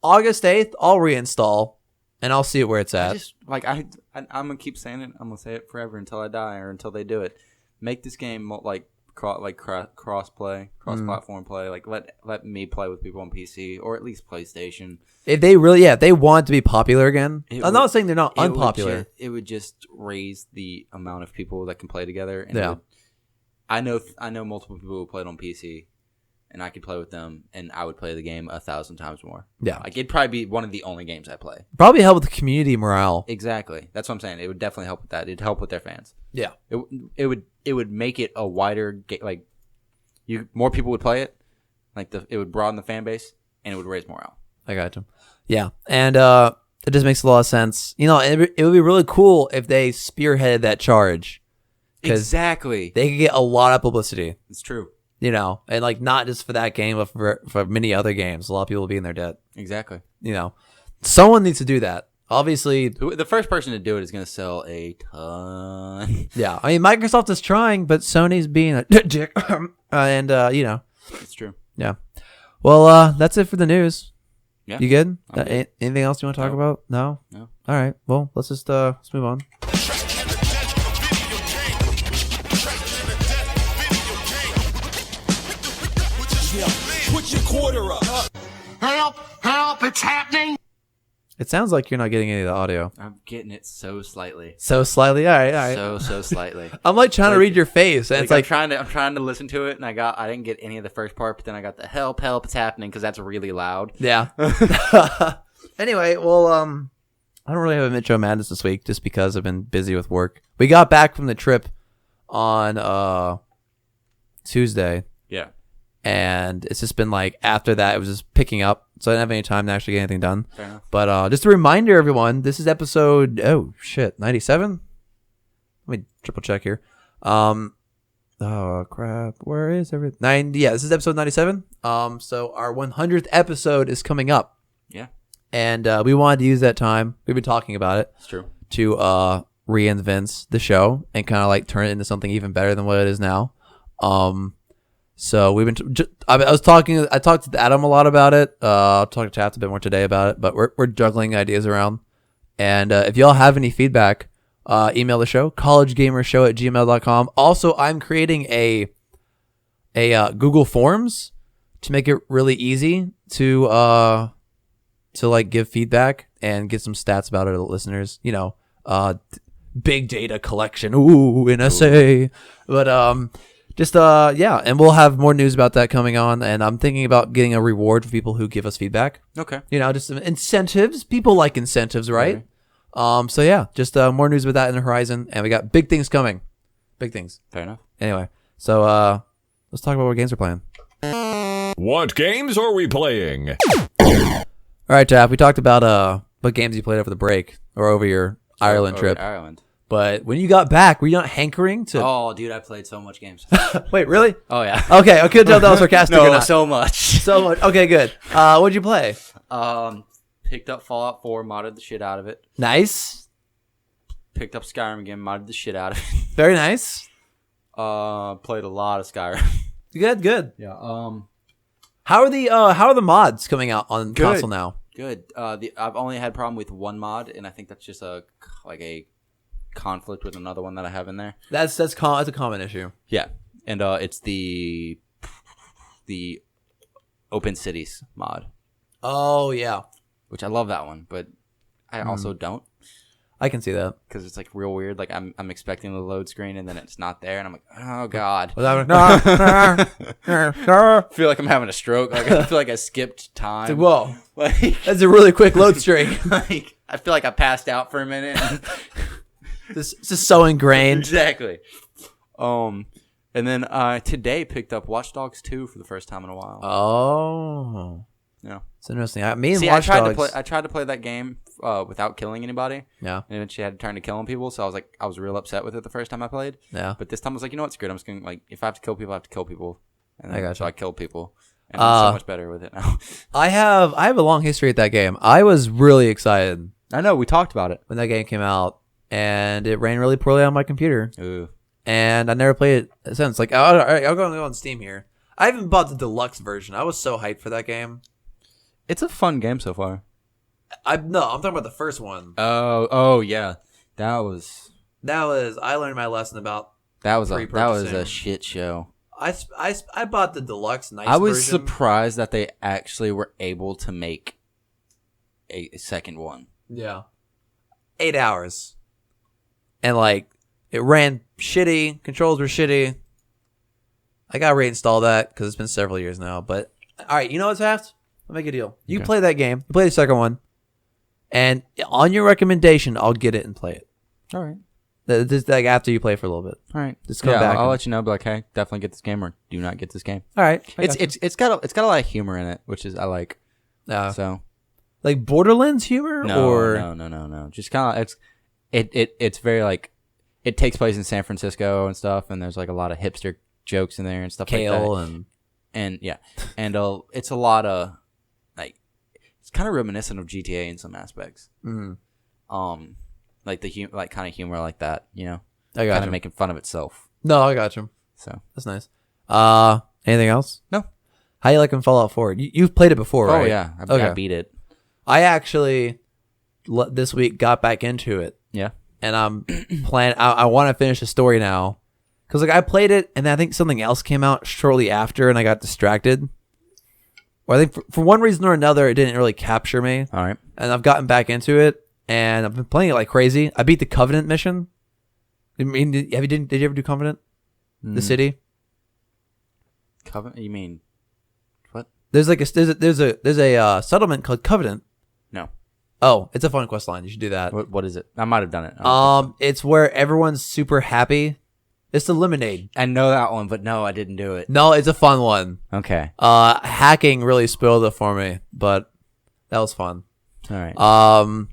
August 8th, I'll reinstall, and I'll see it where it's at. I'm gonna keep saying it. I'm gonna say it forever until I die or until they do it. Make this game like cross play, cross platform play. Like let me play with people on PC or at least PlayStation. If they really, if they want to be popular again, I'm not saying they're not unpopular. It would just raise the amount of people that can play together. And Yeah. I know multiple people who played on PC, and I could play with them, and I would play the game 1,000 times more. Yeah. Like it'd probably be one of the only games I play. Probably help with the community morale. Exactly. That's what I'm saying. It would definitely help with that. It'd help with their fans. Yeah. It would make it a wider more people would play it. It would broaden the fan base, and it would raise morale. I got you. Yeah, and it just makes a lot of sense. You know, it would be really cool if they spearheaded that charge. Exactly. They could get a lot of publicity. It's true. You know, and like not just for that game, but for many other games. A lot of people will be in their debt. Exactly. You know, someone needs to do that. Obviously, the first person to do it is going to sell a ton. Yeah, I mean, Microsoft is trying, but Sony's being a dick. And you know, It's true. yeah. Well, that's it for the news. Yeah. You good? I'm good. Anything else you want to talk about? No. No. All right. Well, let's move on. Put your quarter up. Help, it's happening. It sounds like you're not getting any of the audio. I'm getting it so slightly. So slightly. All right. So slightly. I'm like trying to read your face, and it's like I'm trying to listen to it, and I didn't get any of the first part, but then I got the help, it's happening, because that's really loud. yeah. Anyway, well, I don't really have a Metro Madness this week just because I've been busy with work. We got back from the trip on Tuesday, Yeah. and it's just been like after that it was just picking up, so I didn't have any time to actually get anything done. Fair enough. But just a reminder, everyone, this is episode 97. Let me triple check here. Oh crap, where is everything? This is episode 97. So our 100th episode is coming up. Yeah. And we wanted to use that time. We've been talking about it. It's true. To reinvent the show and kind of like turn it into something even better than what it is now. So we've been. I talked to Adam a lot about it. I'll talk to Taft a bit more today about it. But we're juggling ideas around. And if y'all have any feedback, email the show, collegegamershow@gmail.com. Also, I'm creating a Google Forms to make it really easy to like give feedback and get some stats about it to listeners. You know, big data collection. Ooh, NSA. But and we'll have more news about that coming on. And I'm thinking about getting a reward for people who give us feedback. Okay. You know, just some incentives. People like incentives, right? So yeah, just more news about that in the horizon, and we got big things coming. Big things. Fair enough. Anyway, so let's talk about what games we're playing. What games are we playing? All right, Taff, we talked about what games you played over the break or over your Ireland trip. Ireland. But when you got back, were you not hankering to? Oh, dude, I played so much games. Wait, really? Oh yeah. Okay, I couldn't tell if that was sarcastic or No, not. so much. So much. Okay, good. What'd you play? Picked up Fallout 4, modded the shit out of it. Nice. Picked up Skyrim again, modded the shit out of it. Very nice. Played a lot of Skyrim. Good. Yeah. How are the mods coming out on console now? Good. I've only had problem with one mod, and I think that's just a conflict with another one that I have in there. That's a common issue. Yeah, and it's the Open Cities mod, Oh yeah, which I love that one, but I also don't, I can see that. because it's like real weird. Like I'm expecting the load screen, and then it's not there, and I'm like, oh god. I I feel like I'm having a stroke. Like I feel like I skipped time. Whoa, Like, that's a really quick load streak. like I feel like I passed out for a minute. This is so ingrained. Exactly. And then today picked up Watch Dogs 2 for the first time in a while. Oh, Yeah. it's interesting. Me and See, Watch Dogs. I tried to play that game without killing anybody. Yeah, And then she had to turn to killing people, so I was real upset with it the first time I played. yeah. But this time I was like, you know what, screw it. I'm just gonna if I have to kill people, I have to kill people. And then, I gotcha. So I killed people. And I'm so much better with it now. I have a long history with that game. I was really excited I know, we talked about it. when that game came out, and it ran really poorly on my computer, Ooh. and I never played it since. Like, all right, I'll go on Steam here. I haven't bought the deluxe version. I was so hyped for that game. It's a fun game so far. I'm talking about the first one. Oh yeah. I learned my lesson about That was a pre-purchasing. shit show. I bought the deluxe nice I was version. surprised that they actually were able to make a second one. Yeah. 8 hours. And like it ran shitty, controls were shitty. I gotta reinstall that because it's been several years now. But all right, you know what's fast? I'll make a deal. You play that game, you play the second one, and on your recommendation, I'll get it and play it. All right. Just like after you play for a little bit. All right. Just come back. I'll let you know. Be like, hey, definitely get this game or do not get this game. All right. It's got a lot of humor in it, which is I like. So like Borderlands humor no. Just kind of it's very like it takes place in San Francisco and stuff, and there's like a lot of hipster jokes in there and stuff Kale like that. And yeah, and it's a lot of like it's kind of reminiscent of GTA in some aspects. Mm-hmm. Like the like kind of humor like that, you know. I got kind you. of making fun of itself. No, I got you. So That's nice. Anything else? no. How you liking Fallout 4? You've played it before, right? Oh yeah, I beat it. I actually this week got back into it, Yeah. and I'm planning. I want to finish the story now, because like I played it, and I think something else came out shortly after, and I got distracted. Or I think for one reason or another, it didn't really capture me, All right. and I've gotten back into it, and I've been playing it like crazy. I beat the Covenant mission. I mean, did you ever do Covenant? The city? Covenant? You mean what? There's like there's a settlement called Covenant. No. Oh, it's a fun quest line. You should do that. What is it? I might have done it. It's where everyone's super happy. It's the Lemonade. I know that one, but no, I didn't do it. No, it's a fun one. Okay. Hacking really spoiled it for me, but that was fun. All right.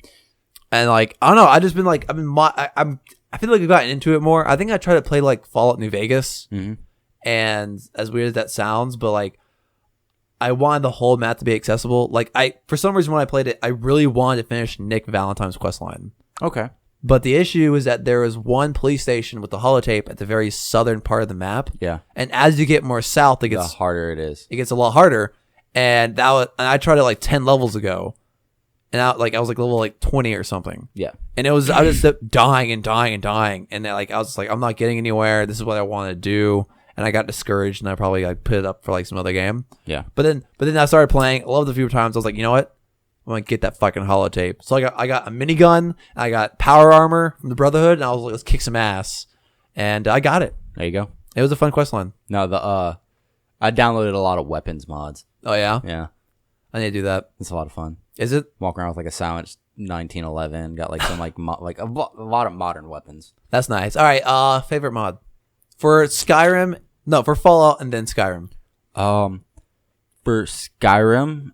And like I don't know, I just been like I feel like I've gotten into it more. I think I tried to play like Fallout New Vegas, and as weird as that sounds, but like I wanted the whole map to be accessible. Like for some reason when I played it, I really wanted to finish Nick Valentine's questline. Okay. But the issue is that there is one police station with the holotape at the very southern part of the map. Yeah. And as you get more south, The harder it is. it gets a lot harder. And and I tried it like 10 levels ago. And I was like level like 20 or something. Yeah. And I just kept dying and dying and dying. And then, like I was just like, I'm not getting anywhere. This is what I want to do. And I got discouraged, and I probably like put it up for like some other game. Yeah. But then I started playing. I loved it a few times. I was like, you know what? I'm gonna get that fucking holotape. So I got a minigun. I got power armor from the Brotherhood, and I was like, let's kick some ass. And I got it. There you go. It was a fun quest line. No, I downloaded a lot of weapons mods. Oh yeah, Yeah. I need to do that. It's a lot of fun. Is it? Walk around with like a silenced 1911. Got like some like like a lot of modern weapons. That's nice. All right. Favorite mod for Skyrim? No, for Fallout and then Skyrim. For Skyrim,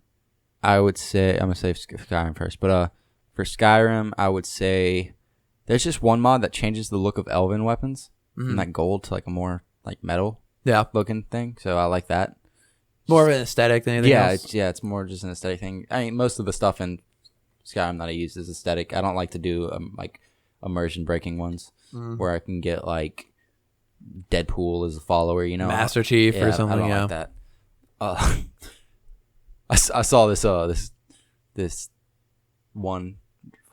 I would say I'm gonna say Skyrim first, but for Skyrim, I would say there's just one mod that changes the look of elven weapons from like gold to like a more like metal looking thing. So I like that. More of an aesthetic than anything else. It's more just an aesthetic thing. I mean, most of the stuff in Skyrim that I use is aesthetic. I don't like to do like immersion breaking ones where I can get like Deadpool as a follower, you know, Master Chief or something. I don't like that. I saw this one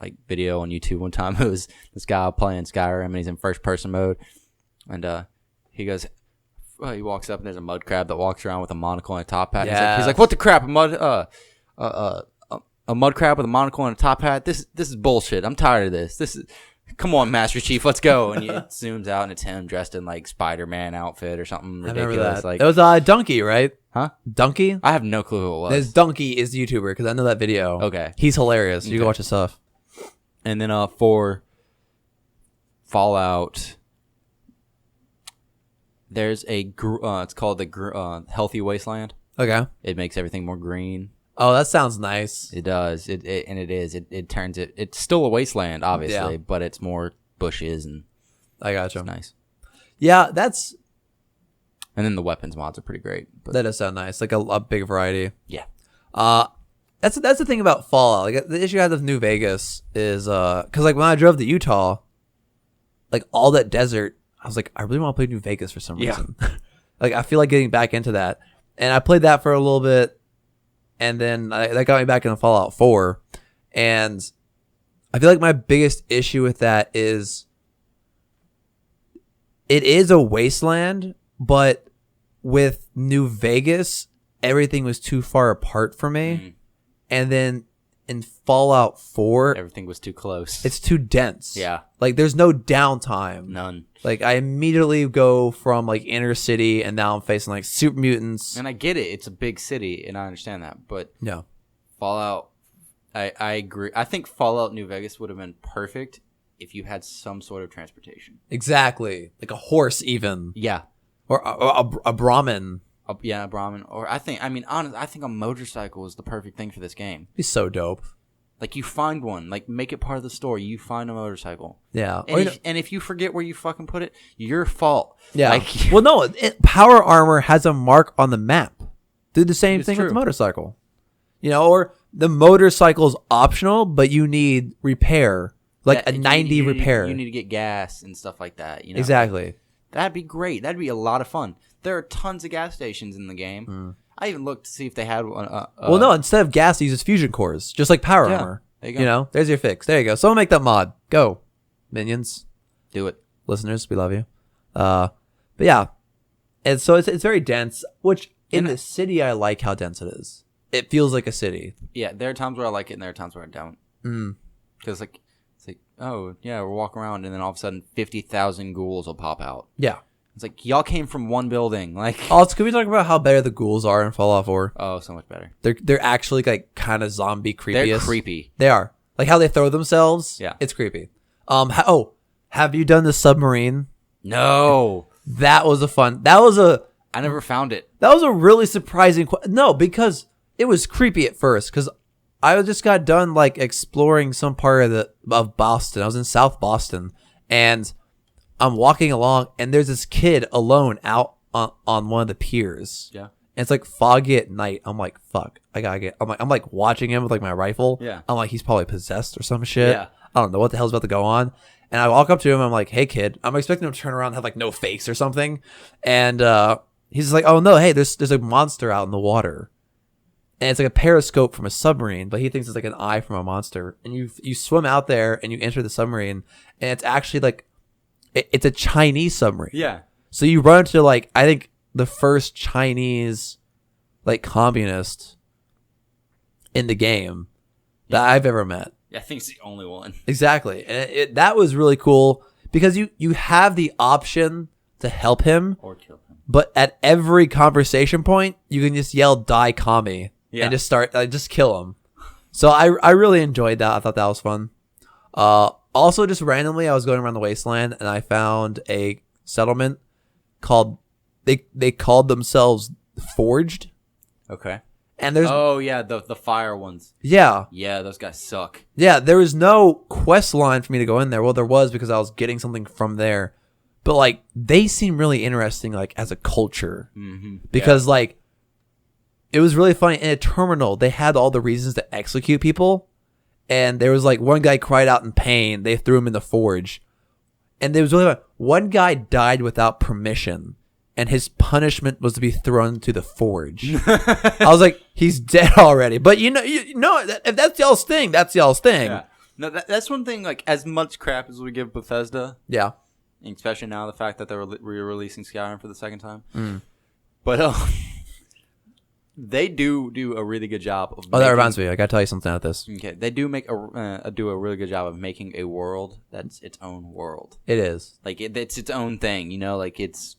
like video on YouTube one time. It was this guy playing Skyrim and he's in first person mode, and he goes. He walks up and there's a mud crab that walks around with a monocle and a top hat. Yeah. He's like, "What the crap? A mud crab with a monocle and a top hat? This is bullshit. I'm tired of this. Come on, Master Chief, let's go." And it zooms out and it's him dressed in like Spider-Man outfit or something ridiculous. I remember that. Like It was Donkey, right? Huh? Donkey? I have no clue who it was. There's Donkey is the YouTuber because I know that video. Okay. He's hilarious. You Okay. can watch his stuff. And then for Fallout, there's it's called the Healthy Wasteland. Okay. It makes everything more green. Oh, that sounds nice. It does. It turns it. It's still a wasteland, obviously, but it's more bushes and I gotcha. it's nice. Yeah, that's And then the weapons mods are pretty great. But that does sound nice. Like a big variety. yeah. That's the thing about Fallout. Like the issue I had with New Vegas is because like when I drove to Utah, like all that desert, I was like, I really want to play New Vegas for some reason. Like I feel like getting back into that, and I played that for a little bit, and then that got me back into Fallout 4, and I feel like my biggest issue with that is it is a wasteland, but with New Vegas, everything was too far apart for me. And then in Fallout 4, Everything was too close. it's too dense. Yeah. Like there's no downtime. None. Like I immediately go from like inner city and now I'm facing like super mutants. And I get it. It's a big city, and I understand that. But Yeah. Fallout, I agree. I think Fallout New Vegas would have been perfect if you had some sort of transportation. Exactly. Like a horse even. Yeah. Or a Brahmin. Yeah, Brahmin. Or I think a motorcycle is the perfect thing for this game. He's so dope. Like, you find one. Like, make it part of the story. You find a motorcycle. Yeah. And if you forget where you fucking put it, your fault. Yeah. Like, Well, no. Power armor has a mark on the map. Do the same thing with true. the motorcycle. You know, or the motorcycle's optional, but you need repair. Like a 90 repair. You need to get gas and stuff like that. You know? Exactly. That'd be great. That'd be a lot of fun. There are tons of gas stations in the game. I even looked to see if they had one. Well, no. Instead of gas, he uses fusion cores, just like power armor. There you go. You know, there's your fix. There you go. Someone make that mod. Go, minions, Do it. listeners. We love you. But yeah, and so it's very dense. Which in the city, I like how dense it is. It feels like a city. Yeah, there are times where I like it, and there are times where I don't. Because it's like, oh yeah, we're walking around, and then all of a sudden, 50,000 ghouls will pop out. Yeah. It's like, y'all came from one building. Like, Also, can we talk about how better the ghouls are in Fallout 4? oh, so much better. They're actually like kind of zombie creepiest. They're creepy. They are. Like how they throw themselves. Yeah. It's creepy. Have you done the submarine? No, That was a I never found it. really surprising. No, because it was creepy at first. Because I just got done like exploring some part of Boston. I was in South Boston, and I'm walking along, and there's this kid alone out on one of the piers. Yeah. And it's like foggy at night. I'm like, fuck, I gotta get. I'm like watching him with like my rifle. Yeah. I'm like, he's probably possessed or some shit. Yeah. I don't know what the hell's about to go on. And I walk up to him. I'm like, hey kid. I'm expecting him to turn around and have like no face or something. And he's just like, oh no, hey, there's a monster out in the water. And it's like a periscope from a submarine, but he thinks it's like an eye from a monster. And you swim out there and you enter the submarine, and it's actually like it's a Chinese submarine. Yeah. So you run into like I think the first Chinese like communist in the game that I've ever met. I think it's the only one. Exactly. And that was really cool because you have the option to help him, Or kill him. but at every conversation point you can just yell "Die commie" and just start just kill him. So I really enjoyed that. I thought that was fun. Also, just randomly, I was going around the wasteland and I found a settlement called they called themselves Forged. Okay. And there's Oh yeah, the fire ones. yeah Yeah, those guys suck. there was no quest line for me to go in there. Well, there was because I was getting something from there, but like they seem really interesting like as a culture because like it was really funny. In a terminal, they had all the reasons to execute people. And there was like one guy cried out in pain. They threw him in the forge. And there was really one guy died without permission. And his punishment was to be thrown into the forge. I was like, he's dead already. But you know, if that's y'all's thing, that's y'all's thing. Yeah. No, that's one thing. Like, as much crap as we give Bethesda, Yeah. especially now the fact that they're re-releasing Skyrim for the second time. Mm. But they do a really good job of. Oh, that reminds me. I gotta tell you something about this. Okay, they do make do a really good job of making a world that's its own world. It is. Like it's its own thing, you know. Like it's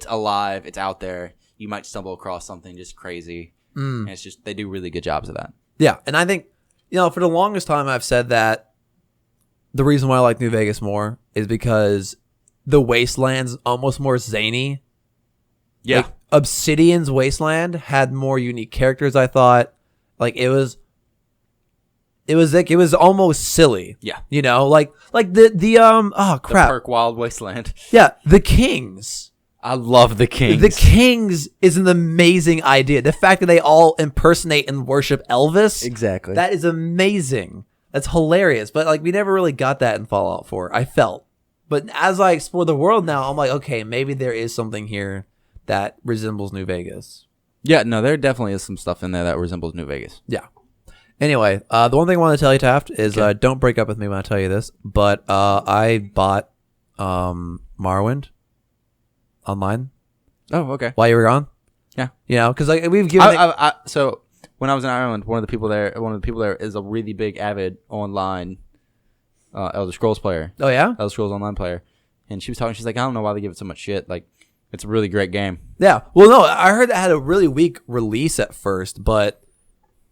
alive, it's out there. You might stumble across something just crazy. And it's just they do really good jobs of that. Yeah. And I think, for the longest time I've said that the reason why I like New Vegas more is because the Wasteland's almost more zany. Yeah, Like, Obsidian's Wasteland had more unique characters, I thought. Like it was almost silly. Yeah. Like the oh crap. the Perk Wild Wasteland. Yeah, the Kings. I love the Kings. The Kings is an amazing idea. The fact that they all impersonate and worship Elvis. Exactly. That is amazing. That's hilarious. But like we never really got that in Fallout 4, I felt. But as I explore the world now, I'm like, okay, maybe there is something here that resembles New Vegas. Yeah, no, there definitely is some stuff in there that resembles New Vegas. Yeah. Anyway, the one thing I want to tell you, Taft, is don't break up with me when I tell you this, but I bought Morrowind online. Oh, okay. while you were gone. Yeah. You know, because like we've given. So when I was in Ireland, one of the people there is a really big avid online Elder Scrolls player. Oh yeah. Elder Scrolls Online player, and she was talking. She's like, I don't know why they give it so much shit. Like, it's a really great game. Yeah. Well, no, I heard it had a really weak release at first, but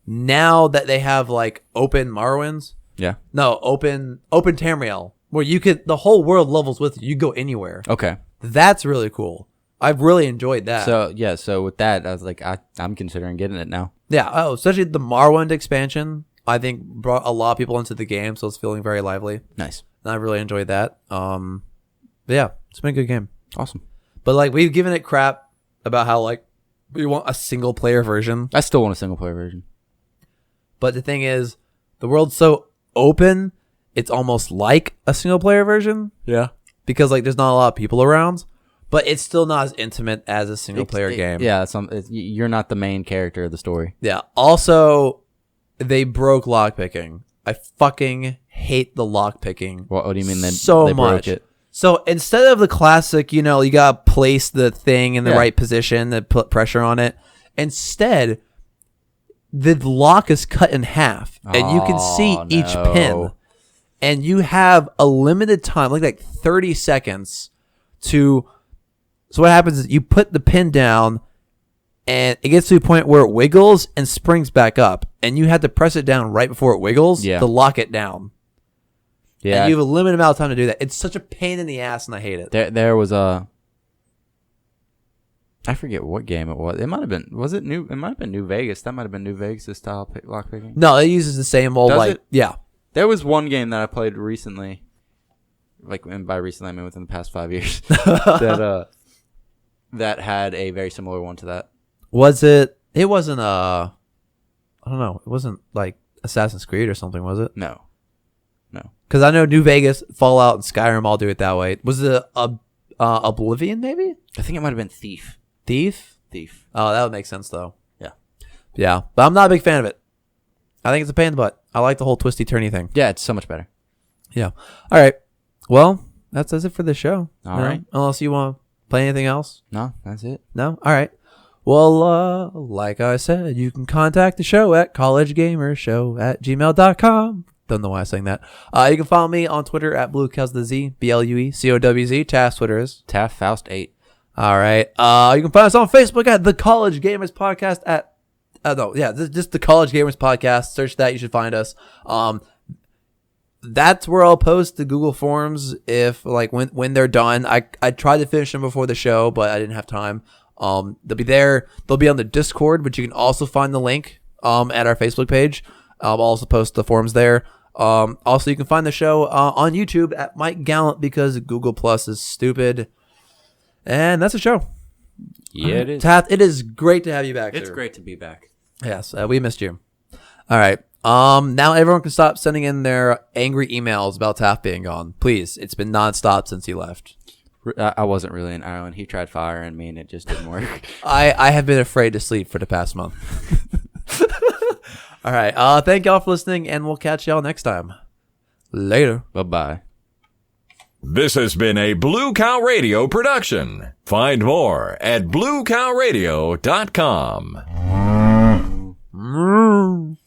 now that they have like open Morrowinds, open Tamriel, where you could the whole world levels with you go anywhere. Okay. That's really cool. I've really enjoyed that. So with that, I was like, I'm considering getting it now. Yeah. Oh, especially the Morrowind expansion, I think brought a lot of people into the game, so it's feeling very lively. Nice. And I really enjoyed that. But yeah, it's been a good game. Awesome. But like we've given it crap about how like we want a single player version. I still want a single player version. But the thing is, the world's so open, it's almost like a single player version. Yeah. Because like there's not a lot of people around, but it's still not as intimate as a single player game. Yeah, you're not the main character of the story. Yeah. Also, they broke lockpicking. I fucking hate the lockpicking. What do you mean? They broke it? So instead of the classic, you know, you gotta place the thing in the right position to put pressure on it. Instead, the lock is cut in half, and you can see each pin. And you have a limited time, like 30 seconds to... So what happens is you put the pin down, and it gets to a point where it wiggles and springs back up. And you have to press it down right before it wiggles to lock it down. Yeah. And you have a limited amount of time to do that. It's such a pain in the ass, and I hate it. There was I forget what game it was. It might have been... Was it New... It might have been New Vegas. That might have been New Vegas' style lockpicking. No, it uses the same old, yeah. There was one game that I played recently, and by recently I mean within the past 5 years, that had a very similar one to that. Was it? It wasn't I don't know. It wasn't like Assassin's Creed or something, was it? No. Because I know New Vegas, Fallout, and Skyrim all do it that way. Was it Oblivion? Maybe. I think it might have been Thief. Thief. Oh, that would make sense though. Yeah, but I'm not a big fan of it. I think it's a pain in the butt. I like the whole twisty turny thing. Yeah, it's so much better. Yeah. All right. Well, that's it for the show. All right. Unless you want to play anything else. No, that's it. No? All right. Well, like I said, you can contact the show at collegegamershow@gmail.com. Don't know why I was saying that. You can follow me on Twitter at BlueCowsTheZ, BlueCowz. Taft's Twitter is TaftFaust8. All right. You can find us on Facebook at The College Gamers Podcast at just The College Gamers Podcast. Search that. You should find us. That's where I'll post the Google Forms if when they're done. I tried to finish them before the show, but I didn't have time. They'll be there. They'll be on the Discord, but you can also find the link at our Facebook page. I'll also post the forms there. Also, you can find the show on YouTube at Mike Gallant because Google Plus is stupid. And that's the show. Yeah, it is. Taft, it is great to have you back. It's great to be back. Yes, we missed you. All right. Now everyone can stop sending in their angry emails about Taft being gone. Please. It's been nonstop since he left. I wasn't really in Ireland. He tried firing me, and it just didn't work. I have been afraid to sleep for the past month. All right. Thank y'all for listening, and we'll catch y'all next time. Later. Bye-bye. This has been a Blue Cow Radio production. Find more at bluecowradio.com.